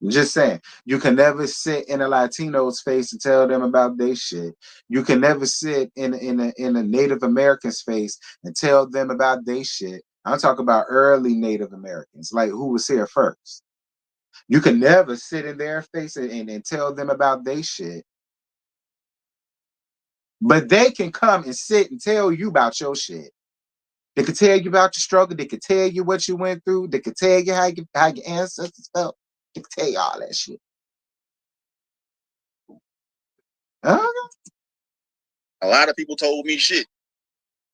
[SPEAKER 2] I'm just saying, you can never sit in a Latino's face and tell them about their shit. You can never sit in a Native American's face and tell them about their shit. I'm talking about early Native Americans, like who was here first. You can never sit in their face and tell them about their shit. But they can come and sit and tell you about your shit. They could tell you about your struggle. They could tell you what you went through. They could tell you how your ancestors felt. They could tell you all that shit.
[SPEAKER 3] A lot of people told me shit.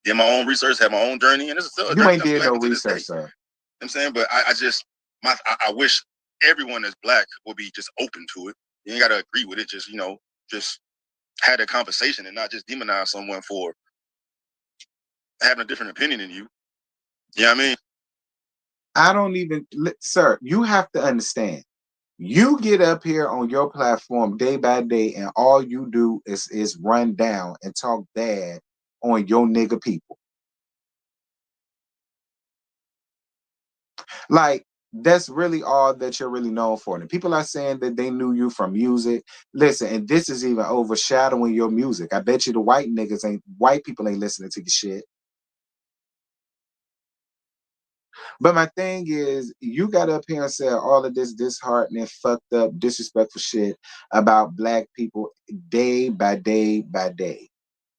[SPEAKER 3] Did my own research, had my own journey, and it's still a
[SPEAKER 2] you
[SPEAKER 3] journey.
[SPEAKER 2] ain't did no research, sir.
[SPEAKER 3] You know what I'm saying, but I wish everyone that's black would be just open to it. You ain't gotta agree with it. Just just had a conversation and not just demonize someone for having a different opinion than you. You know what I mean?
[SPEAKER 2] I don't even, sir. You have to understand. You get up here on your platform day by day, and all you do is run down and talk bad on your nigga people. Like, that's really all that you're really known for. And people are saying that they knew you from music. Listen, and this is even overshadowing your music. I bet you the white people ain't listening to your shit. But my thing is, you got up here and said all of this disheartening, fucked up, disrespectful shit about black people day by day by day.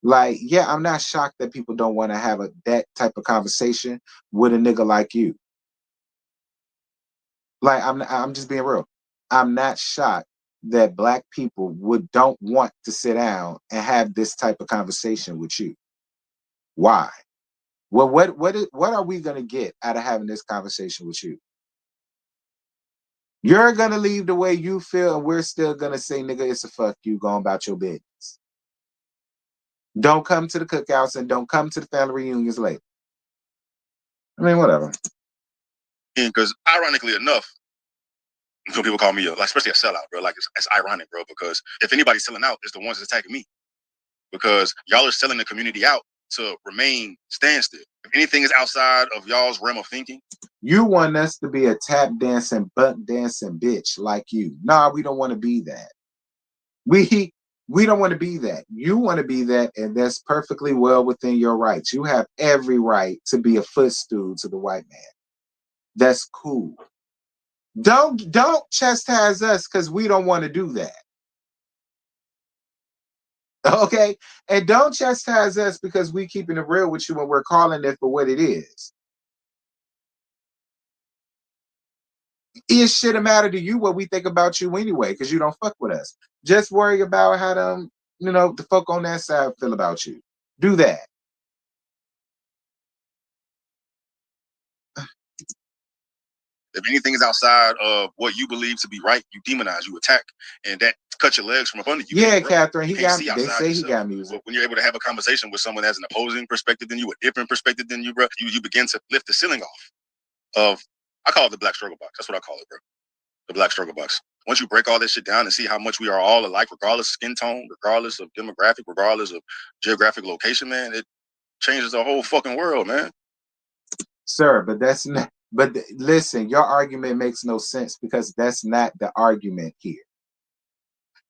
[SPEAKER 2] Like, yeah, I'm not shocked that people don't want to have that type of conversation with a nigga like you. Like, I'm just being real. I'm not shocked that black people don't want to sit down and have this type of conversation with you. Why? Well, what are we gonna get out of having this conversation with you? You're gonna leave the way you feel, and we're still gonna say, nigga, it's a fuck you, going about your business. Don't come to the cookouts and don't come to the family reunions later. I mean, whatever.
[SPEAKER 3] Because ironically enough, some people call me especially a sellout, bro. Like it's ironic, bro, because if anybody's selling out, it's the ones that's attacking me. Because y'all are selling the community out to remain standstill. If anything is outside of y'all's realm of thinking,
[SPEAKER 2] you want us to be a tap dancing, butt dancing bitch like you. Nah, we don't want to be that. We We don't want to be that. You want to be that, and that's perfectly well within your rights. You have every right to be a footstool to the white man. That's cool. Don't chastise us because we don't want to do that. Okay? And don't chastise us because we keeping it real with you and we're calling it for what it is. It shouldn't matter to you what we think about you anyway, because you don't fuck with us. Just worry about how them, the fuck on that side feel about you. Do that.
[SPEAKER 3] If anything is outside of what you believe to be right, you demonize, you attack, and that cuts your legs from up under you.
[SPEAKER 2] Yeah, Catherine, they say he got music.
[SPEAKER 3] But when you're able to have a conversation with someone that has an opposing perspective than you, a different perspective than you, bro, you begin to lift the ceiling off of, I call it the black struggle box. That's what I call it, bro. The black struggle box. Once you break all this shit down and see how much we are all alike, regardless of skin tone, regardless of demographic, regardless of geographic location, man, it changes the whole fucking world, man.
[SPEAKER 2] Sir, but that's not. But listen, your argument makes no sense because that's not the argument here.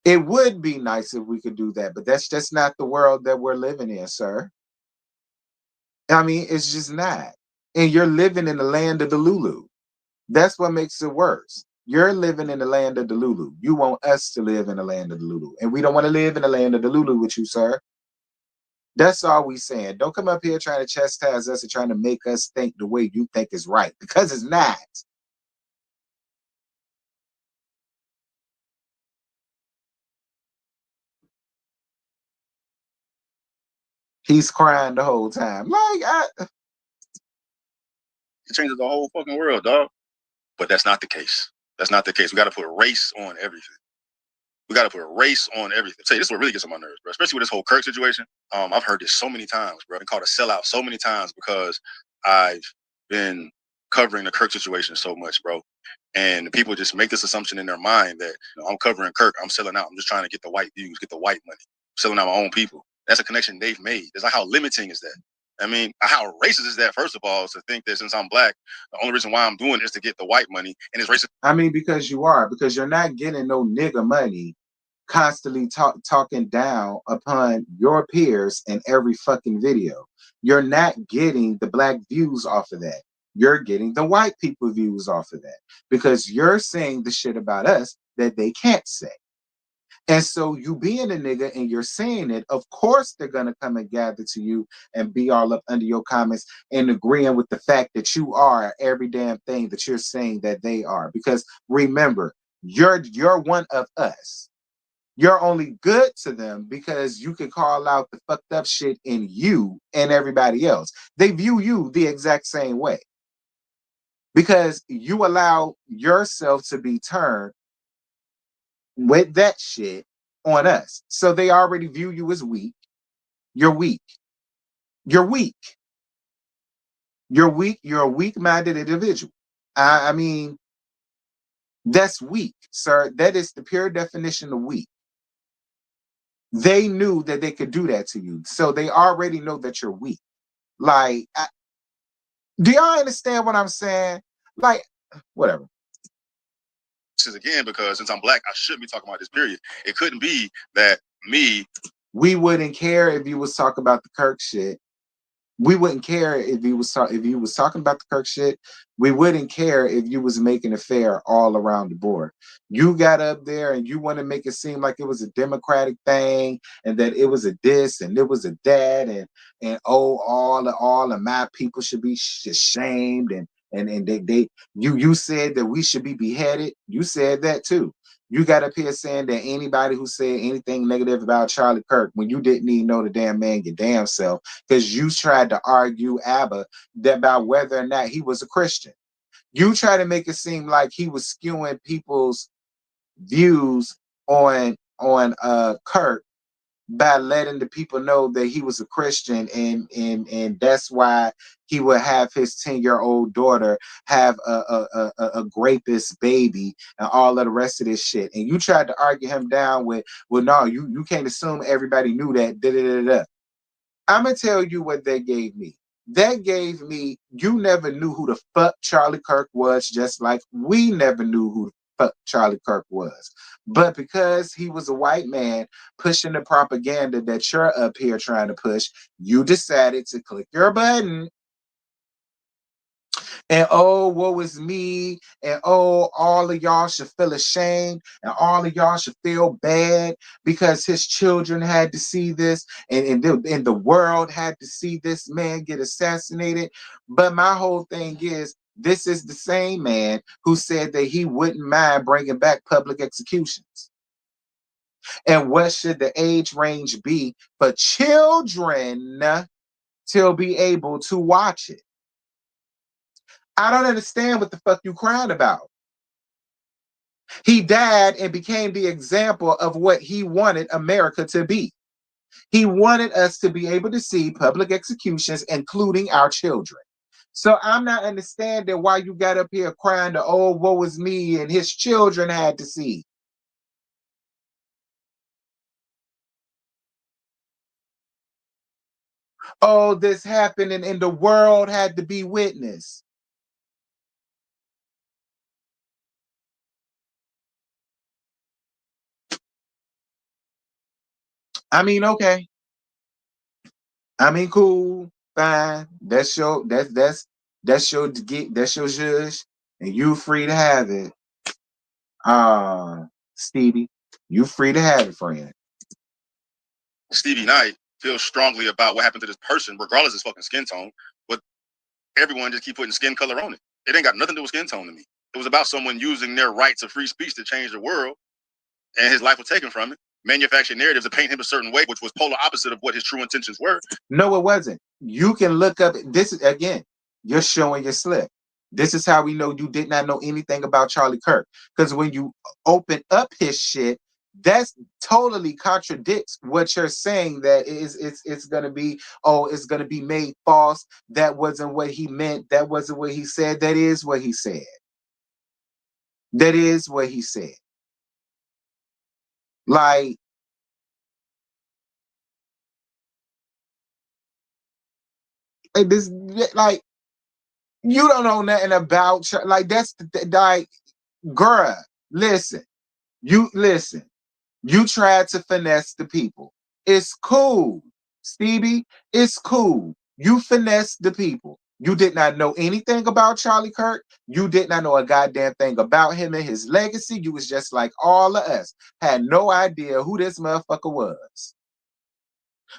[SPEAKER 2] It would be nice if we could do that, but that's just not the world that we're living in, sir. I mean, it's just not. And you're living in the land of the Lulu. That's what makes it worse. You're living in the land of the Lulu. You want us to live in the land of the Lulu. And we don't want to live in the land of the Lulu with you, sir. That's all we saying. Don't come up here trying to chastise us and trying to make us think the way you think is right, because it's not. He's crying the whole time.
[SPEAKER 3] It changes the whole fucking world, dog. But that's not the case. That's not the case. We got to put race on everything. We got to put a race on everything. Say, this is what really gets on my nerves, bro. Especially with this whole Kirk situation. I've heard this so many times, bro. I've been called a sellout so many times because I've been covering the Kirk situation so much, bro. And people just make this assumption in their mind that I'm covering Kirk, I'm selling out. I'm just trying to get the white views, get the white money, selling out my own people. That's a connection they've made. It's like, how limiting is that? I mean, how racist is that, first of all, to think that since I'm black, the only reason why I'm doing it is to get the white money, and it's racist.
[SPEAKER 2] I mean, because you're not getting no nigga money constantly talking down upon your peers in every fucking video. You're not getting the black views off of that. You're getting the white people views off of that because you're saying the shit about us that they can't say. And so you being a nigga and you're saying it, of course they're going to come and gather to you and be all up under your comments and agreeing with the fact that you are every damn thing that you're saying that they are. Because remember, you're one of us. You're only good to them because you can call out the fucked up shit in you and everybody else. They view you the exact same way because you allow yourself to be turned with that shit on us. So they already view you as weak. You're weak. You're weak. You're weak. You're a weak-minded individual. I mean, that's weak, sir. That is the pure definition of weak. They knew that they could do that to you. So they already know that you're weak. Like, do y'all understand what I'm saying? Like, whatever.
[SPEAKER 3] This is again because since I'm black, I shouldn't be talking about this, period. It couldn't be that me.
[SPEAKER 2] We wouldn't care if you was talking about the Kirk shit. We wouldn't care if you was talking about the Kirk shit. We wouldn't care if you was making it fair all around the board. You got up there and you want to make it seem like it was a democratic thing and that it was a this and it was a that and oh all of my people should be shamed and you said that we should be beheaded. You said that too. You got up here saying that anybody who said anything negative about Charlie Kirk when you didn't even know the damn man your damn self, because you tried to argue Abba that about whether or not he was a Christian. You try to make it seem like he was skewing people's views on Kirk by letting the people know that he was a Christian and that's why he would have his 10-year-old daughter have a rapist baby and all of the rest of this shit. And you tried to argue him down with, well, no, you can't assume everybody knew that. I'm gonna tell you what that gave me. That gave me, you never knew who the fuck Charlie Kirk was, just like we never knew who the fuck Charlie Kirk was. But because he was a white man pushing the propaganda that you're up here trying to push, you decided to click your button and oh, woe is me, and oh, all of y'all should feel ashamed, and all of y'all should feel bad because his children had to see this, and the world had to see this man get assassinated. But my whole thing is, this is the same man who said that he wouldn't mind bringing back public executions. And what should the age range be for children to be able to watch it? I don't understand what the fuck you crying about. He died and became the example of what he wanted America to be. He wanted us to be able to see public executions, including our children. So I'm not understanding why you got up here crying to, oh, woe is me, and his children had to see. Oh, this happened and the world had to be witness. I mean, okay. I mean, cool, fine. That's your judge, and you free to have it. Stevie, you free to have it, friend.
[SPEAKER 3] Stevie Knight feels strongly about what happened to this person, regardless of his fucking skin tone. But everyone just keep putting skin color on it. It ain't got nothing to do with skin tone to me. It was about someone using their rights of free speech to change the world, and his life was taken from it. Manufactured narratives to paint him a certain way, which was polar opposite of what his true intentions were.
[SPEAKER 2] No, it wasn't. You can look up this again. You're showing your slip. This is how we know you did not know anything about Charlie Kirk. Because when you open up his shit, that's totally contradicts what you're saying. That it's gonna be, oh, it's gonna be made false. That wasn't what he meant. That wasn't what he said. That is what he said. That is what he said. Like this, like you don't know nothing about like that's like, girl. Listen, you listen. You tried to finesse the people. It's cool, Stevie. It's cool. You finessed the people. You did not know anything about Charlie Kirk. You did not know a goddamn thing about him and his legacy. You was just like all of us. Had no idea who this motherfucker was.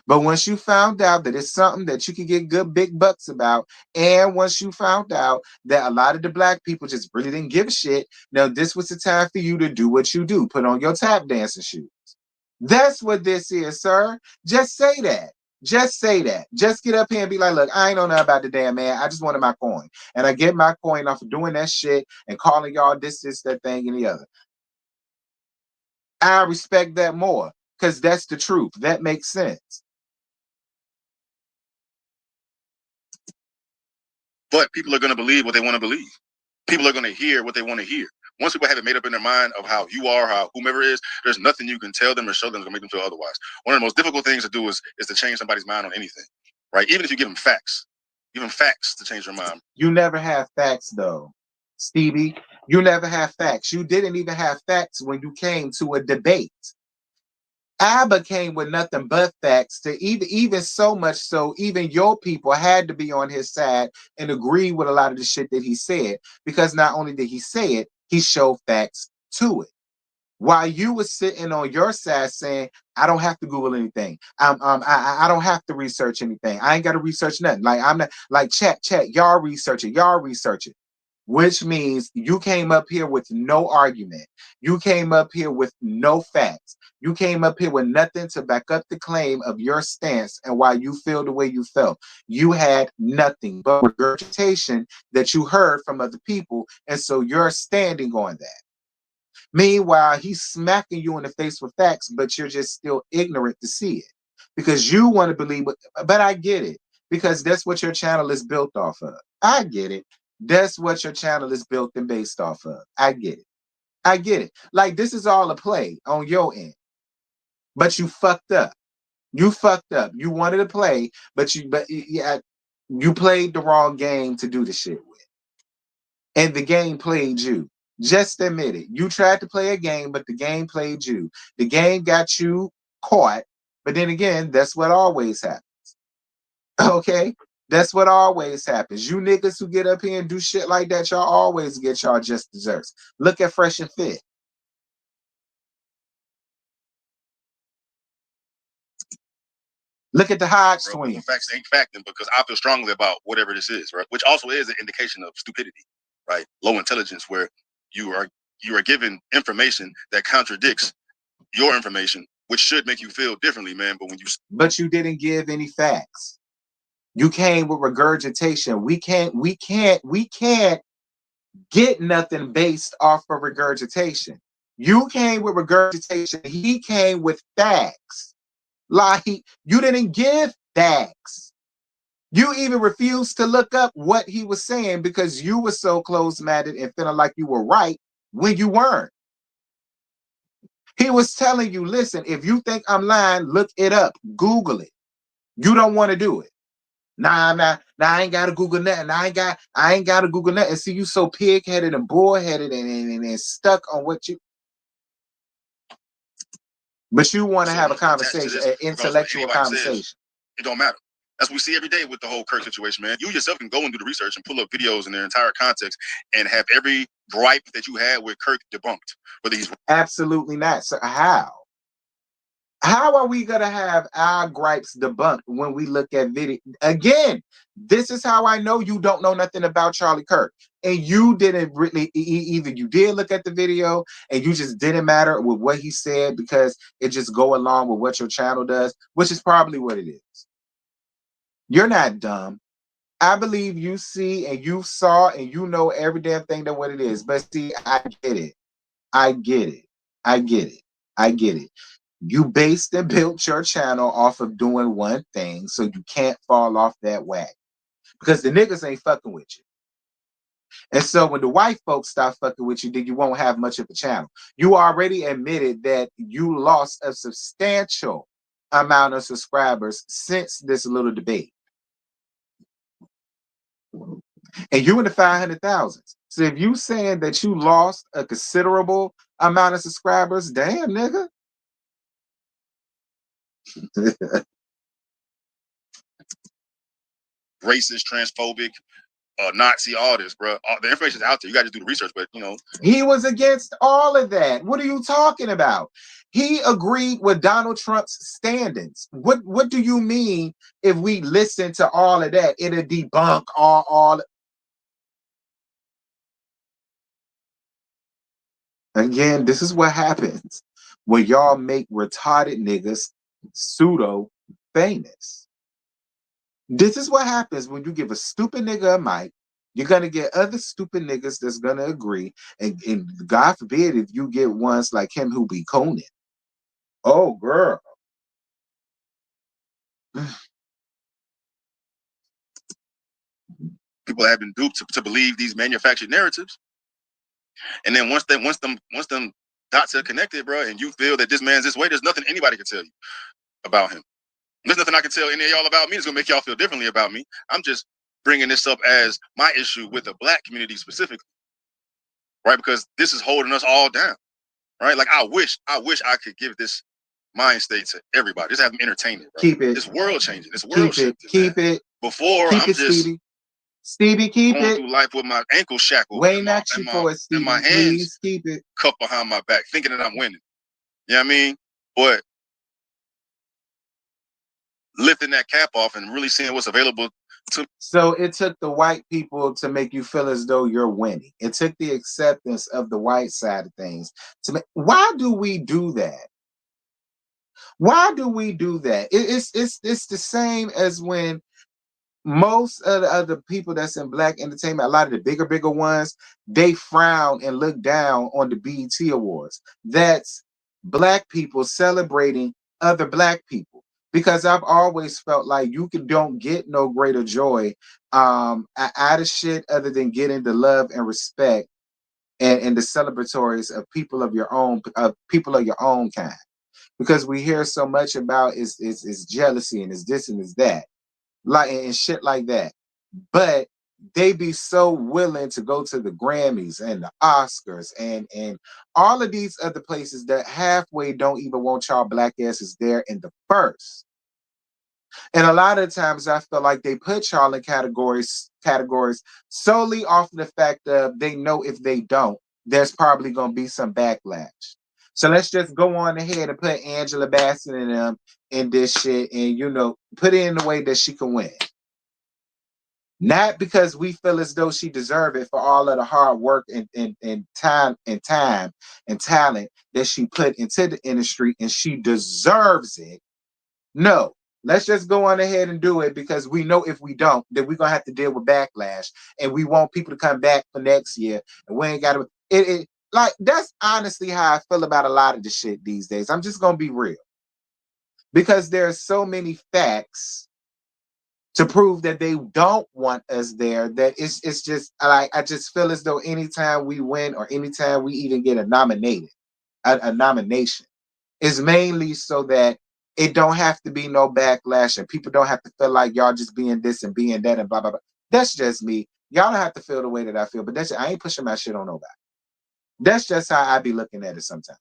[SPEAKER 2] But once you found out that it's something that you can get good big bucks about, and once you found out that a lot of the black people just really didn't give a shit, now this was the time for you to do what you do. Put on your tap dancing shoes. That's what this is, sir. Just say that. Just say that. Just get up here and be like, look, I ain't know nothing about the damn man. I just wanted my coin. And I get my coin off of doing that shit and calling y'all this, that thing, and the other. I respect that more because that's the truth. That makes sense.
[SPEAKER 3] But people are going to believe what they want to believe. People are going to hear what they want to hear. Once people have it made up in their mind of how you are, how whomever is, there's nothing you can tell them or show them to make them feel otherwise. One of the most difficult things to do is to change somebody's mind on anything, right? Even if you give them facts to change their mind.
[SPEAKER 2] You never have facts, though, Stevie. You never have facts. You didn't even have facts when you came to a debate. Abba came with nothing but facts to even so much so even your people had to be on his side and agree with a lot of the shit that he said, because not only did he say it, he showed facts to it. While you were sitting on your side saying, I don't have to Google anything. I don't have to research anything. I ain't got to research nothing. Like I'm not like chat, y'all research it. Which means you came up here with no argument. You came up here with no facts. You came up here with nothing to back up the claim of your stance and why you feel the way you felt. You had nothing but regurgitation that you heard from other people, and so you're standing on that. Meanwhile, he's smacking you in the face with facts, but you're just still ignorant to see it because you want to believe it. But I get it, because that's what your channel is built off of. I get it. That's what your channel is built and based off of. I get it. I get it. Like this is all a play on your end, but you fucked up. You fucked up. You wanted to play, but you played the wrong game to do the shit with, and the game played you. Just admit it. You tried to play a game, but the game played you. The game got you caught. But then again, that's what always happens. Okay? That's what always happens. You niggas who get up here and do shit like that, y'all always get y'all just desserts. Look at Fresh and Fit. Look at the Hodge twins.
[SPEAKER 3] Facts ain't facting because I feel strongly about whatever this is, right? Which also is an indication of stupidity, right? Low intelligence, where you are given information that contradicts your information, which should make you feel differently, man.
[SPEAKER 2] But you didn't give any facts. You came with regurgitation. We can't get nothing based off of regurgitation. You came with regurgitation. He came with facts. Like, you didn't give facts. You even refused to look up what he was saying because you were so close-minded and feeling like you were right when you weren't. He was telling you, listen, if you think I'm lying, look it up. Google it. You don't want to do it. Nah, I ain't got to Google nothing. I ain't got to Google nothing. See, you so pig-headed and bull-headed and stuck on what you... But you want to have a conversation, an intellectual conversation.
[SPEAKER 3] Says, it don't matter. That's what we see every day with the whole Kirk situation, man. You yourself can go and do the research and pull up videos in their entire context and have every gripe that you had with Kirk debunked. Whether he's
[SPEAKER 2] absolutely not. So how? How are we gonna have our gripes debunked when we look at video? Again, this is how I know you don't know nothing about Charlie Kirk. And you didn't really, either you did look at the video and you just didn't matter with what he said because it just go along with what your channel does, which is probably what it is. You're not dumb. I believe you see and you saw and you know every damn thing that what it is. But see, I get it. I get it. I get it. I get it. You based and built your channel off of doing one thing, so you can't fall off that wagon. Because the niggas ain't fucking with you. And so when the white folks stop fucking with you, then you won't have much of a channel. You already admitted that you lost a substantial amount of subscribers since this little debate. And you in the 500,000s. So if you saying that you lost a considerable amount of subscribers, damn, nigga.
[SPEAKER 3] Racist, transphobic, Nazi, all this, bro. The information's out there. You got to do the research, but you know.
[SPEAKER 2] He was against all of that. What are you talking about? He agreed with Donald Trump's standings. What do you mean if we listen to all of that? It'll debunk all. Again, this is what happens when y'all make retarded niggas pseudo famous. This is what happens when you give a stupid nigga a mic. You're gonna get other stupid niggas that's gonna agree, and God forbid if you get ones like him who be Conan. Oh, girl.
[SPEAKER 3] People have been duped to believe these manufactured narratives, and then once them dots are connected, bro, and you feel that this man's this way, there's nothing anybody can tell you about him. There's nothing I can tell any of y'all about me that's gonna make y'all feel differently about me. I'm just bringing this up as my issue with the black community specifically, right? Because this is holding us all down, right? Like I wish I could give this mind state to everybody. Just have them entertained.
[SPEAKER 2] Keep it.
[SPEAKER 3] It's world changing. It's world changing.
[SPEAKER 2] Keep it.
[SPEAKER 3] Before
[SPEAKER 2] keep
[SPEAKER 3] I'm
[SPEAKER 2] it,
[SPEAKER 3] just
[SPEAKER 2] Stevie, keep
[SPEAKER 3] going
[SPEAKER 2] it.
[SPEAKER 3] through life with my ankle shackled.
[SPEAKER 2] Wait, not you for it, Stevie.
[SPEAKER 3] And my hands
[SPEAKER 2] please keep it
[SPEAKER 3] cupped behind my back, thinking that I'm winning. You know what I mean? But lifting that cap off and really seeing what's available to.
[SPEAKER 2] So it took the white people to make you feel as though you're winning. It took the acceptance of the white side of things to make. Why do we do that? Why do we do that? It's the same as when most of the other people that's in black entertainment, a lot of the bigger ones, they frown and look down on the BET Awards. That's black people celebrating other black people. Because I've always felt like you don't get no greater joy out of shit other than getting the love and respect and the celebratories of people of your own kind. Because we hear so much about is jealousy and is this and is that, like and shit like that. But they be so willing to go to the Grammys and the Oscars and all of these other places that halfway don't even want y'all black asses there in the first. And a lot of times I feel like they put y'all in categories solely off of the fact that they know if they don't, there's probably gonna be some backlash. So let's just go on ahead and put Angela Bassett in them in this shit and put it in the way that she can win. Not because we feel as though she deserves it for all of the hard work and time and talent that she put into the industry, and she deserves it. No, let's just go on ahead and do it because we know if we don't, then we're gonna have to deal with backlash, and we want people to come back for next year, and we ain't gotta like that's honestly how I feel about a lot of the shit these days. I'm just gonna be real. Because there's so many facts to prove that they don't want us there, that it's just like I just feel as though anytime we win or anytime we even get a nomination is mainly so that it don't have to be no backlash and people don't have to feel like y'all just being this and being that and blah blah blah. That's just me. Y'all don't have to feel the way that I feel, but I ain't pushing my shit on nobody. That's just how I be looking at it sometimes.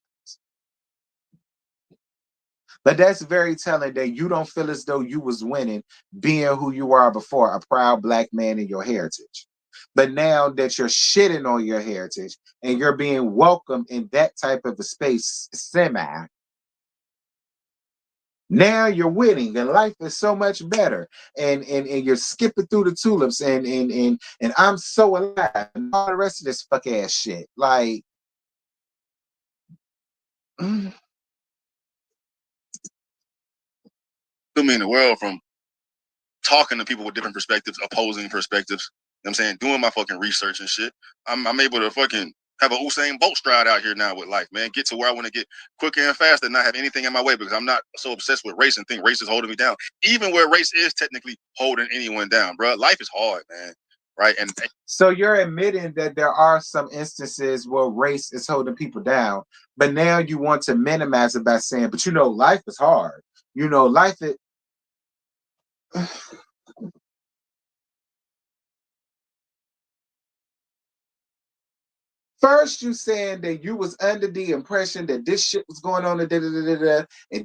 [SPEAKER 2] But that's very telling that you don't feel as though you was winning being who you are before, a proud black man in your heritage. But now that you're shitting on your heritage and you're being welcomed in that type of a space, now you're winning and life is so much better. And you're skipping through the tulips and I'm so alive and all the rest of this fuck ass shit. Like,
[SPEAKER 3] Put me in the world from talking to people with different perspectives, opposing perspectives. You know what I'm saying? Doing my fucking research and shit. I'm able to fucking have a Usain Bolt stride out here now with life, man. Get to where I want to get quicker and faster and not have anything in my way because I'm not so obsessed with race and think race is holding me down. Even where race is technically holding anyone down, bro. Life is hard, man. Right? And
[SPEAKER 2] so you're admitting that there are some instances where race is holding people down, but now you want to minimize it by saying, but life is hard. Life is first you saying that you was under the impression that this shit was going on, and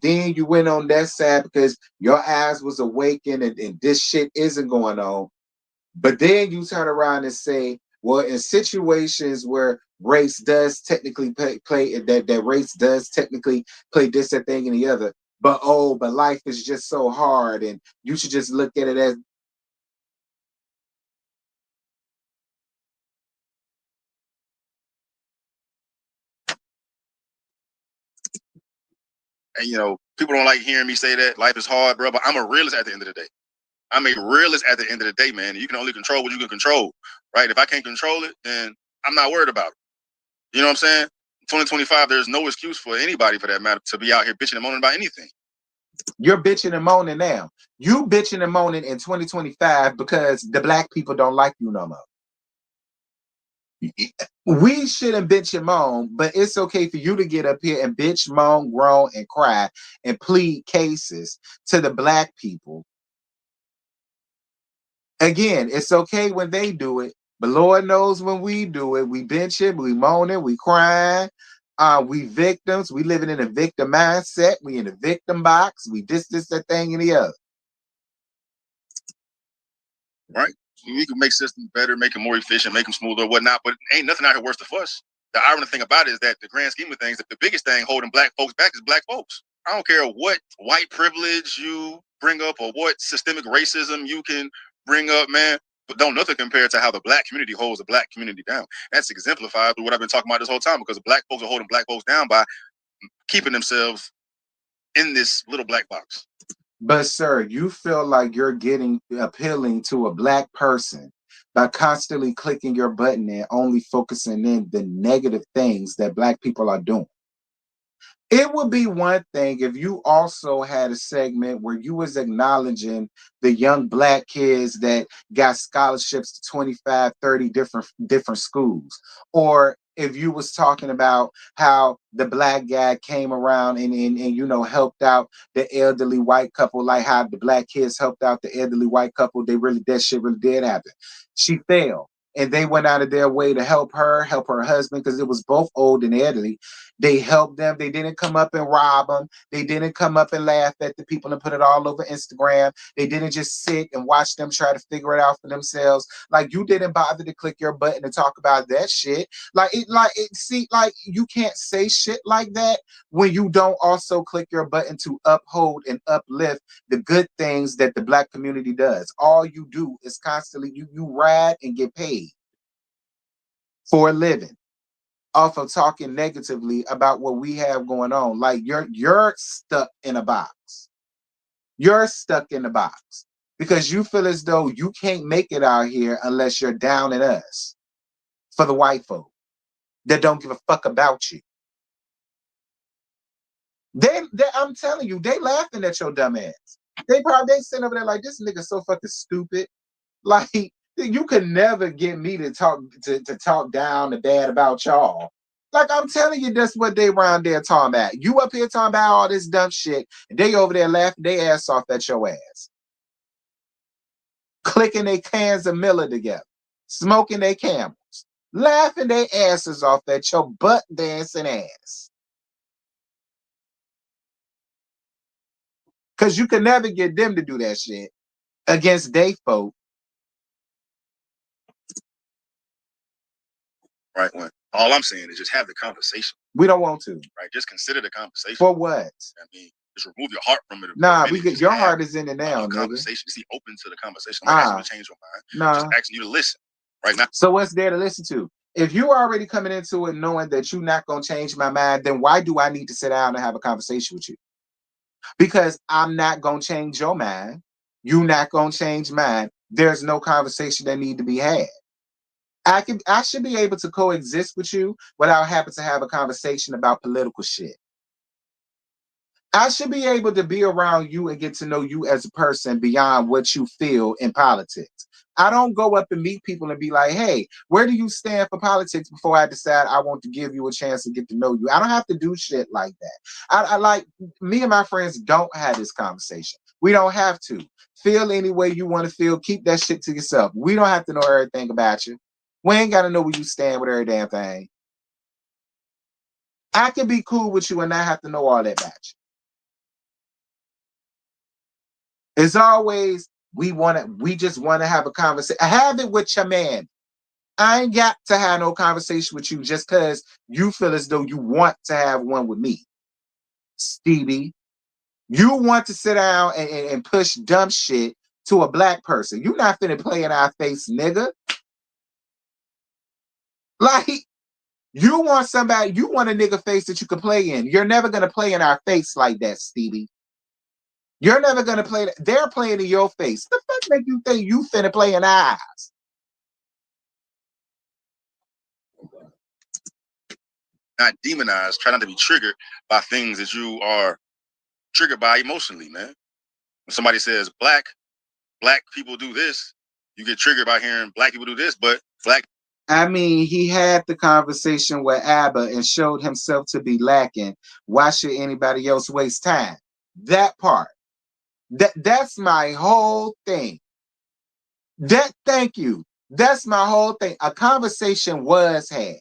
[SPEAKER 2] then you went on that side because your eyes was awakened and this shit isn't going on. But then you turn around and say, well, in situations where race does technically play that race does technically play this, that thing, and the other, but life is just so hard, and you should just look at it as.
[SPEAKER 3] And people don't like hearing me say that life is hard, bro. But I'm a realist at the end of the day. I'm a realist at the end of the day, man. You can only control what you can control, right? If I can't control it, then I'm not worried about it. You know what I'm saying? 2025, there's no excuse for anybody for that matter to be out here bitching and moaning about anything.
[SPEAKER 2] You're bitching and moaning now. You bitching and moaning in 2025 because the black people don't like you no more. We shouldn't bitch and moan, but it's okay for you to get up here and bitch, moan, groan, and cry and plead cases to the black people. Again, it's okay when they do it, but Lord knows when we do it, we bitching, we moaning, we crying, we victims, we living in a victim mindset, we in a victim box, we this, that thing, and the other.
[SPEAKER 3] Right? We can make systems better, make them more efficient, make them smoother, whatnot, but ain't nothing out here worse than fuss. The ironic thing about it is that the grand scheme of things, that the biggest thing holding black folks back is black folks. I don't care what white privilege you bring up or what systemic racism you can bring up, man, but don't nothing compare to how the black community holds the black community down. That's exemplified through what I've been talking about this whole time, because the black folks are holding black folks down by keeping themselves in this little black box.
[SPEAKER 2] But sir, you feel like you're appealing to a black person by constantly clicking your button and only focusing in the negative things that black people are doing. It would be one thing if you also had a segment where you was acknowledging the young black kids that got scholarships to 25, 30 different schools, or if you was talking about how the black guy came around and helped out the elderly white couple, like how the black kids helped out the elderly white couple. That shit really did happen. She fell. And they went out of their way to help her husband, because it was both old and elderly. They helped them. They didn't come up and rob them. They didn't come up and laugh at the people and put it all over Instagram. They didn't just sit and watch them try to figure it out for themselves. Like, you didn't bother to click your button and talk about that shit. Like, you can't say shit like that when you don't also click your button to uphold and uplift the good things that the black community does. All you do is constantly you ride and get paid for a living off of talking negatively about what we have going on. Like, you're stuck in a box. You're stuck in the box because you feel as though you can't make it out here unless you're down in us for the white folk that don't give a fuck about you. I'm telling you, they laughing at your dumb ass. They sitting over there like, this nigga so fucking stupid. Like, you could never get me to talk down to bad about y'all. Like, I'm telling you, that's what they around there talking about. You up here talking about all this dumb shit, and they over there laughing their ass off at your ass. Clicking their cans of Miller together, smoking their Camels, laughing their asses off at your butt dancing ass. Because you can never get them to do that shit against they folk.
[SPEAKER 3] Right. When all I'm saying is just have the conversation.
[SPEAKER 2] We don't want to.
[SPEAKER 3] Right. Just consider the conversation.
[SPEAKER 2] For what?
[SPEAKER 3] I mean, just remove your heart from it.
[SPEAKER 2] Nah, your heart is in it now, nigga.
[SPEAKER 3] Conversation. Just be open to the conversation. I'm not asking you to change your mind.
[SPEAKER 2] Nah.
[SPEAKER 3] Just asking you to listen. Right now.
[SPEAKER 2] So what's there to listen to? If you're already coming into it knowing that you're not going to change my mind, then why do I need to sit down and have a conversation with you? Because I'm not going to change your mind. You're not going to change mine. There's no conversation that need to be had. I should be able to coexist with you without having to have a conversation about political shit. I should be able to be around you and get to know you as a person beyond what you feel in politics. I don't go up and meet people and be like, hey, where do you stand for politics before I decide I want to give you a chance to get to know you? I don't have to do shit like that. I like, me and my friends don't have this conversation. We don't have to. Feel any way you want to feel. Keep that shit to yourself. We don't have to know everything about you. We ain't got to know where you stand with every damn thing. I can be cool with you and not have to know all that about you. It's always, we just want to have a conversation. Have it with your man. I ain't got to have no conversation with you just because you feel as though you want to have one with me. Stevie, you want to sit down and push dumb shit to a black person. You're not finna play in our face, nigga. Like, you want a nigga face that you can play in. You're never gonna play in our face like that, Stevie. You're never gonna play that. They're playing in your face. The fuck make you think you finna play in ours?
[SPEAKER 3] Not demonize. Try not to be triggered by things that you are triggered by emotionally, man. When somebody says black people do this, you get triggered by hearing black people do this, but black.
[SPEAKER 2] I mean, he had the conversation with Abba and showed himself to be lacking. Why should anybody else waste time? That part. That's my whole thing. Thank you. That's my whole thing. A conversation was had.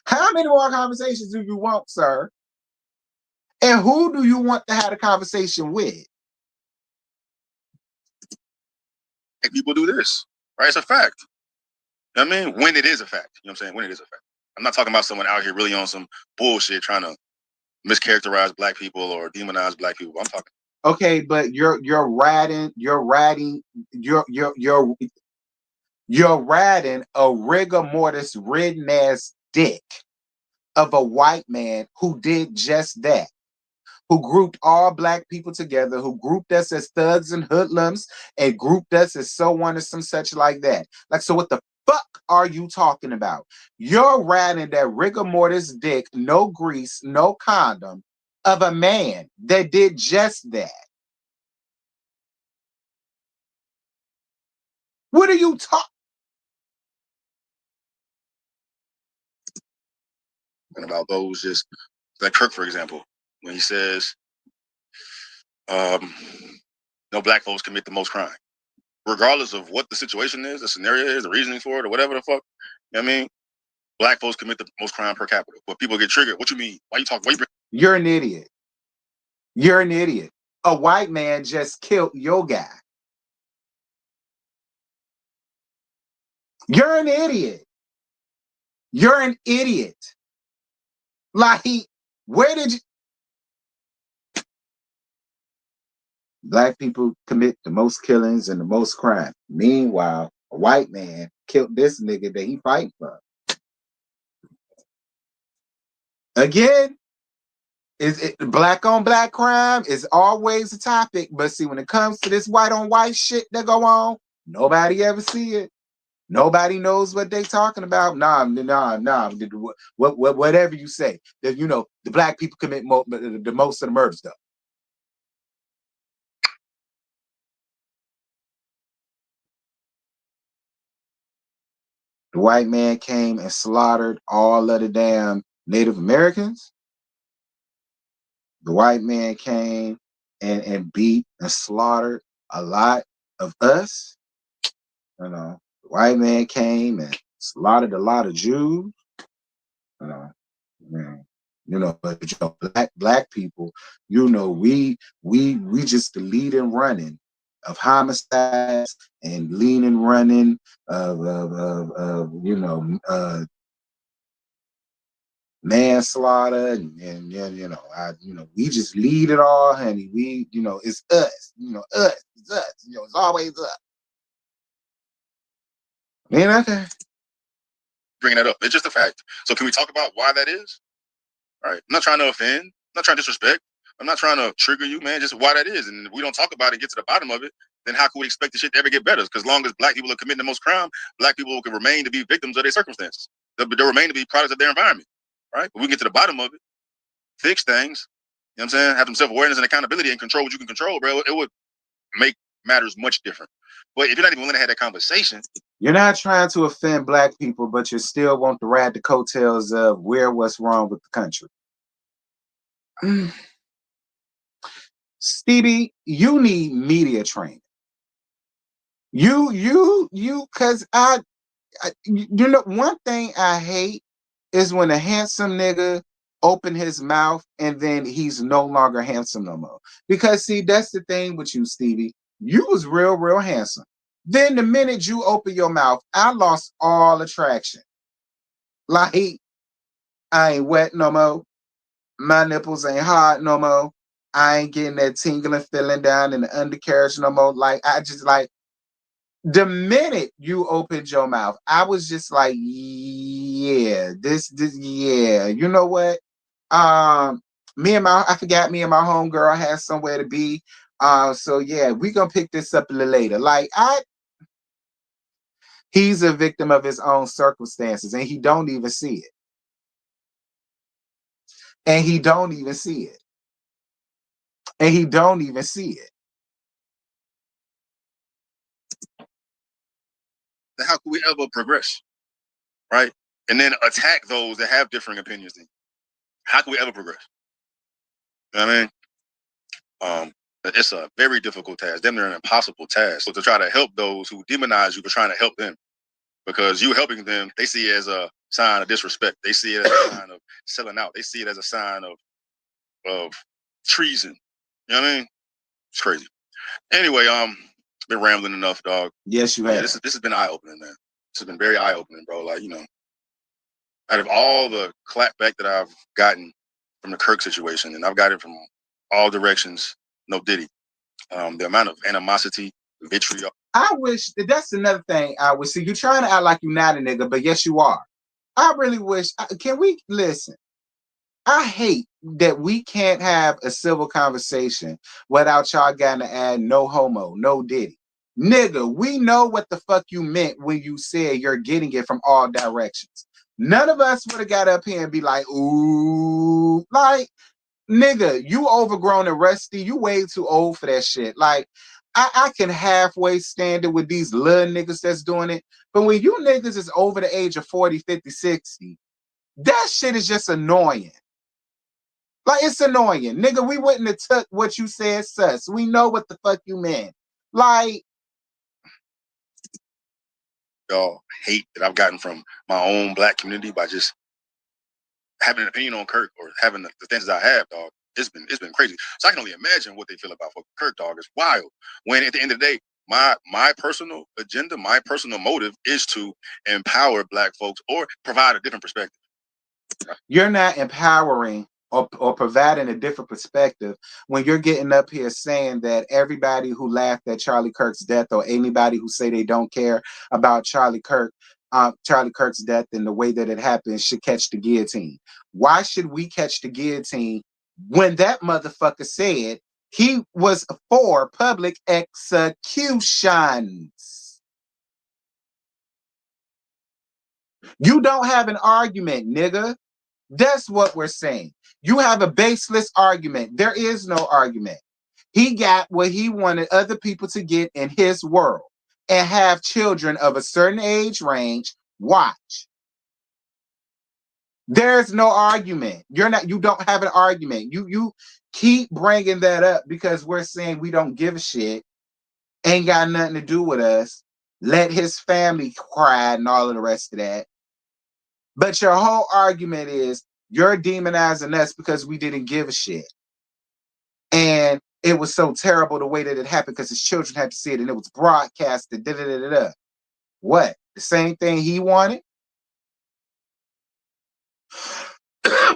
[SPEAKER 2] How many more conversations do you want, sir? And who do you want to have a conversation with?
[SPEAKER 3] People do this, right? It's a fact. You know what I mean? When it is a fact. You know what I'm saying? When it is a fact. I'm not talking about someone out here really on some bullshit trying to mischaracterize black people or demonize black people. I'm talking.
[SPEAKER 2] Okay, but you're riding a rigor mortis ridden ass dick of a white man who did just that, who grouped all black people together, who grouped us as thugs and hoodlums and grouped us as so on and some such like that. Like, so what the fuck are you talking about? You're riding that rigor mortis dick, no grease, no condom, of a man that did just that. What are you talking?
[SPEAKER 3] and about those just like Kirk, for example, when he says, no black folks commit the most crime. Regardless of what the situation is, the scenario is, the reasoning for it, or whatever the fuck, you know what I mean? Black folks commit the most crime per capita. But people get triggered. What you mean? Why you talking?
[SPEAKER 2] You're an idiot. You're an idiot. A white man just killed your guy. You're an idiot. You're an idiot. Like, where did you... Black people commit the most killings and the most crime. Meanwhile, a white man killed this nigga that he fighting for. Again, black on black crime is always a topic, but see, when it comes to this white on white shit that go on, nobody ever see it. Nobody knows what they talking about. Nah. Whatever you say, that the black people commit the most of the murders, though. The white man came and slaughtered all of the damn Native Americans. The white man came and beat and slaughtered a lot of us. The white man came and slaughtered a lot of Jews. But black people, we just the lead and running of homicides and lead and running of manslaughter and we just lead it all, honey. We it's us, it's us, it's always us. Man, okay.
[SPEAKER 3] Bringing that up, it's just a fact. So can we talk about why that is? All right, I'm not trying to offend, I'm not trying to disrespect, I'm not trying to trigger you, man. Just why that is, and if we don't talk about it and get to the bottom of it, then how can we expect the shit to ever get better? Because as long as black people are committing the most crime, black people can remain to be victims of their circumstances. They'll remain to be products of their environment. Right? But we get to the bottom of it, fix things, you know what I'm saying? Have some self-awareness and accountability and control what you can control, bro. It would make matters much different. But if you're not even willing to have that conversation.
[SPEAKER 2] You're not trying to offend black people, but you still want to ride the coattails of what's wrong with the country. Stevie, you need media training. Cause one thing I hate is when a handsome nigga open his mouth and then he's no longer handsome no more. Because see, that's the thing with you, Stevie. You was real handsome. Then the minute you open your mouth, I lost all attraction. Like, I ain't wet no more. My nipples ain't hard no more. I ain't getting that tingling feeling down in the undercarriage no more. Like, I just like, the minute you opened your mouth, I was just like, yeah, yeah. You know what? Me and my homegirl had somewhere to be. So yeah, we gonna pick this up a little later. Like, he's a victim of his own circumstances, and he don't even see it. And he don't even see it. And he don't even see it.
[SPEAKER 3] How can we ever progress? Right? And then attack those that have differing opinions. How can we ever progress? You know what I mean? It's a very difficult task. They're an impossible task. So to try to help those who demonize you for trying to help them, because you helping them, they see it as a sign of disrespect. They see it as a sign of selling out. They see it as a sign of treason. You know what I mean? It's crazy. Anyway, been rambling enough, dog.
[SPEAKER 2] Yes, you have.
[SPEAKER 3] This has been eye-opening, man. This has been very eye-opening, bro. Like, out of all the clapback that I've gotten from the Kirk situation, and I've got it from all directions, no Diddy. The amount of animosity, vitriol.
[SPEAKER 2] I wish that's another thing. I would see you trying to act like you're not a nigga, but yes, you are. I really wish. Can we listen? I hate that we can't have a civil conversation without y'all getting to add no homo, no Diddy. Nigga, we know what the fuck you meant when you said you're getting it from all directions. None of us would have got up here and be like, ooh, like, nigga, you overgrown and rusty. You way too old for that shit. Like, I can halfway stand it with these little niggas that's doing it. But when you niggas is over the age of 40, 50, 60, That shit is just annoying. Like, it's annoying. Nigga, we wouldn't have took what you said sus. We know what the fuck you meant. Like,
[SPEAKER 3] y'all hate that I've gotten from my own black community by just having an opinion on Kirk or having the stances I have, dog. It's been crazy. So I can only imagine what they feel about fucking Kirk, dog. It's wild. When at the end of the day, my personal agenda, my personal motive is to empower black folks or provide a different perspective.
[SPEAKER 2] you're not empowering or providing a different perspective when you're getting up here saying that everybody who laughed at Charlie Kirk's death or anybody who say they don't care about Charlie Kirk's death and the way that it happened should catch the guillotine. Why should we catch the guillotine when that motherfucker said he was for public executions? You don't have an argument, nigga. That's what we're saying. You have a baseless argument. There is no argument. He got what he wanted other people to get in his world and have children of a certain age range watch. There's no argument. You don't have an argument. You keep bringing that up because we're saying we don't give a shit. Ain't got nothing to do with us. Let his family cry and all of the rest of that. But your whole argument is you're demonizing us because we didn't give a shit. And it was so terrible the way that it happened because his children had to see it and it was broadcasted. What? The same thing he wanted?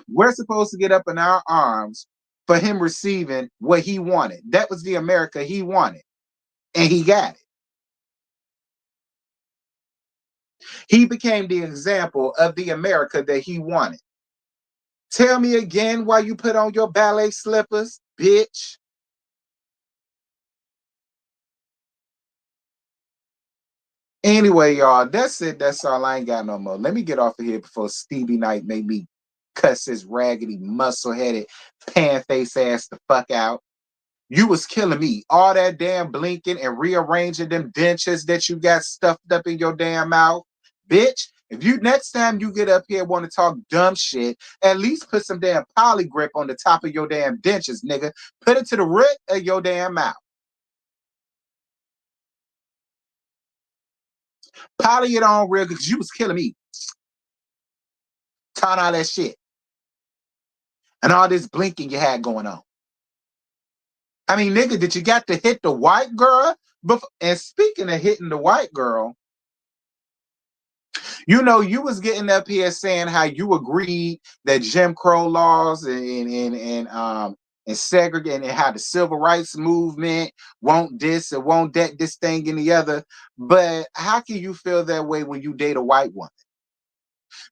[SPEAKER 2] We're supposed to get up in our arms for him receiving what he wanted. That was the America he wanted. And he got it. He became the example of the America that he wanted. Tell me again why you put on your ballet slippers, bitch. Anyway, y'all, that's it. That's all. I ain't got no more. Let me get off of here before Stevie Knight made me cuss his raggedy, muscle-headed, pan-face ass the fuck out. You was killing me. All that damn blinking and rearranging them dentures that you got stuffed up in your damn mouth. Bitch, if you next time you get up here want to talk dumb shit, at least put some damn poly grip on the top of your damn dentures, nigga. Put it to the root of your damn mouth. Poly it on real because you was killing me. Talking all that shit. And all this blinking you had going on. I mean, nigga, did you got to hit the white girl? And speaking of hitting the white girl, you know, you was getting up here saying how you agreed that Jim Crow laws and segregate and how the civil rights movement won't this and won't that, this thing and the other. But how can you feel that way when you date a white woman?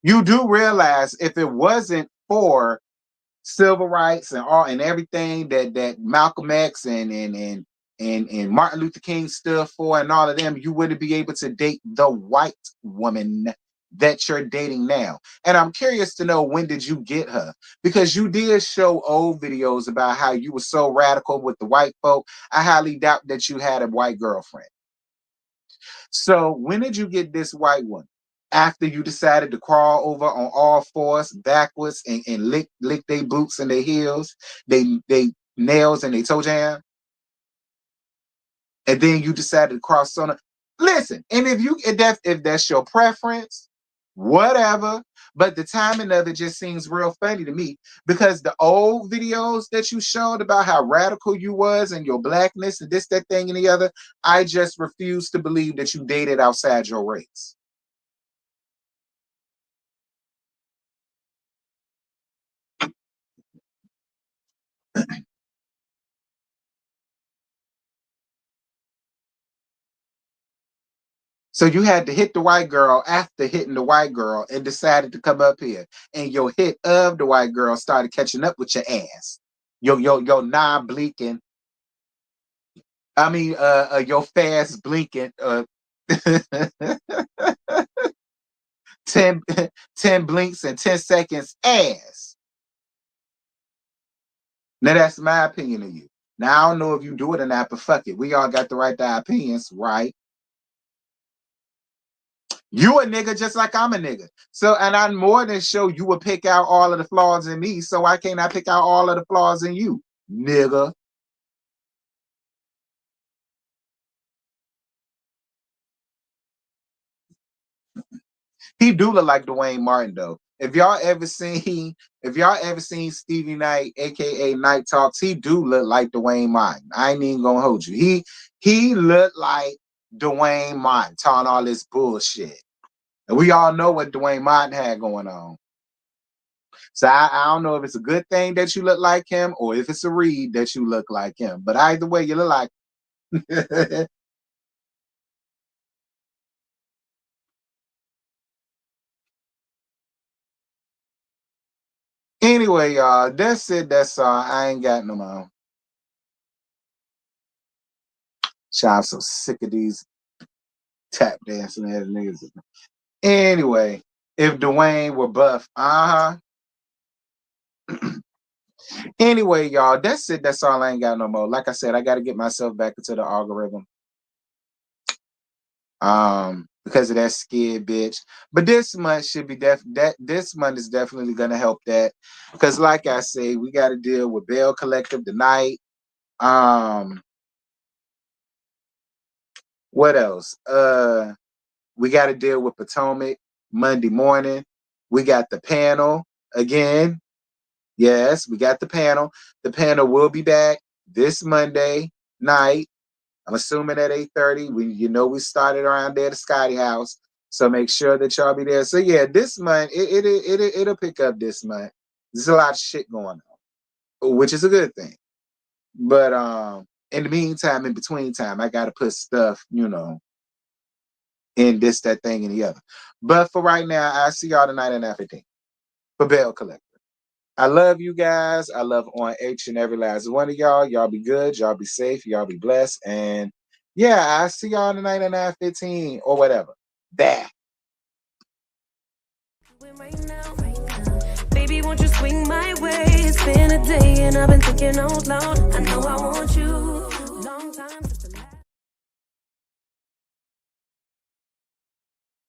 [SPEAKER 2] You do realize if it wasn't for civil rights and all and everything that Malcolm X and Martin Luther King stood for and all of them, you wouldn't be able to date the white woman that you're dating now. And I'm curious to know, when did you get her? Because you did show old videos about how you were so radical with the white folk. I highly doubt that you had a white girlfriend. So when did you get this white one? After you decided to crawl over on all fours backwards and lick their boots and their heels, they nails and they toe jam, and then you decided to cross on it. Listen, and if that's your preference, whatever. But the timing of it just seems real funny to me because the old videos that you showed about how radical you was and your blackness and this, that thing and the other, I just refuse to believe that you dated outside your race. So you had to hit the white girl after hitting the white girl and decided to come up here. And your hit of the white girl started catching up with your ass. Your non-blinking. I mean your fast blinking 10, 10 blinks and 10 seconds ass. Now that's my opinion of you. Now I don't know if you do it or not, but fuck it. We all got the right to our opinions, right? You a nigga just like I'm a nigga. So, and I'm more than sure you will pick out all of the flaws in me. So why can't I pick out all of the flaws in you, nigga? He do look like Dwayne Martin though. If y'all ever seen Stevie Knight, aka Night Talks, he do look like Dwayne Martin. I ain't even gonna hold you. He looked like Dwayne Martin talking all this bullshit. And we all know what Dwayne Martin had going on. So I don't know if it's a good thing that you look like him or if it's a read that you look like him. But either way, you look like anyway, y'all. That's it. That's all. I ain't got no more. I'm so sick of these tap dancing ass niggas. Anyway, if Dwayne were buff, Anyway, y'all, that's it. That's all. I ain't got no more. Like I said, I got to get myself back into the algorithm. Because of that scared bitch. But this month should be this month is definitely gonna help that. Because like I say, we got to deal with Bell Collective tonight. What else? We got to deal with Potomac Monday morning. We got the panel again. Yes, we got the panel. The panel will be back this Monday night. I'm assuming at 8:30. We started around there at the Scotty House. So make sure that y'all be there. So yeah, this month it'll pick up this month. There's a lot of shit going on, which is a good thing. But in the meantime, in between time, I gotta put stuff, in this, that thing, and the other. But for right now, I see y'all tonight at 9:15 for Bell Collector. I love you guys. I love on each and every last one of y'all. Y'all be good. Y'all be safe. Y'all be blessed. And yeah, I see y'all tonight at 9:15 or whatever. There.
[SPEAKER 1] Baby, won't you swing my way? It's been a day and I've been thinking out loud. I know I want you.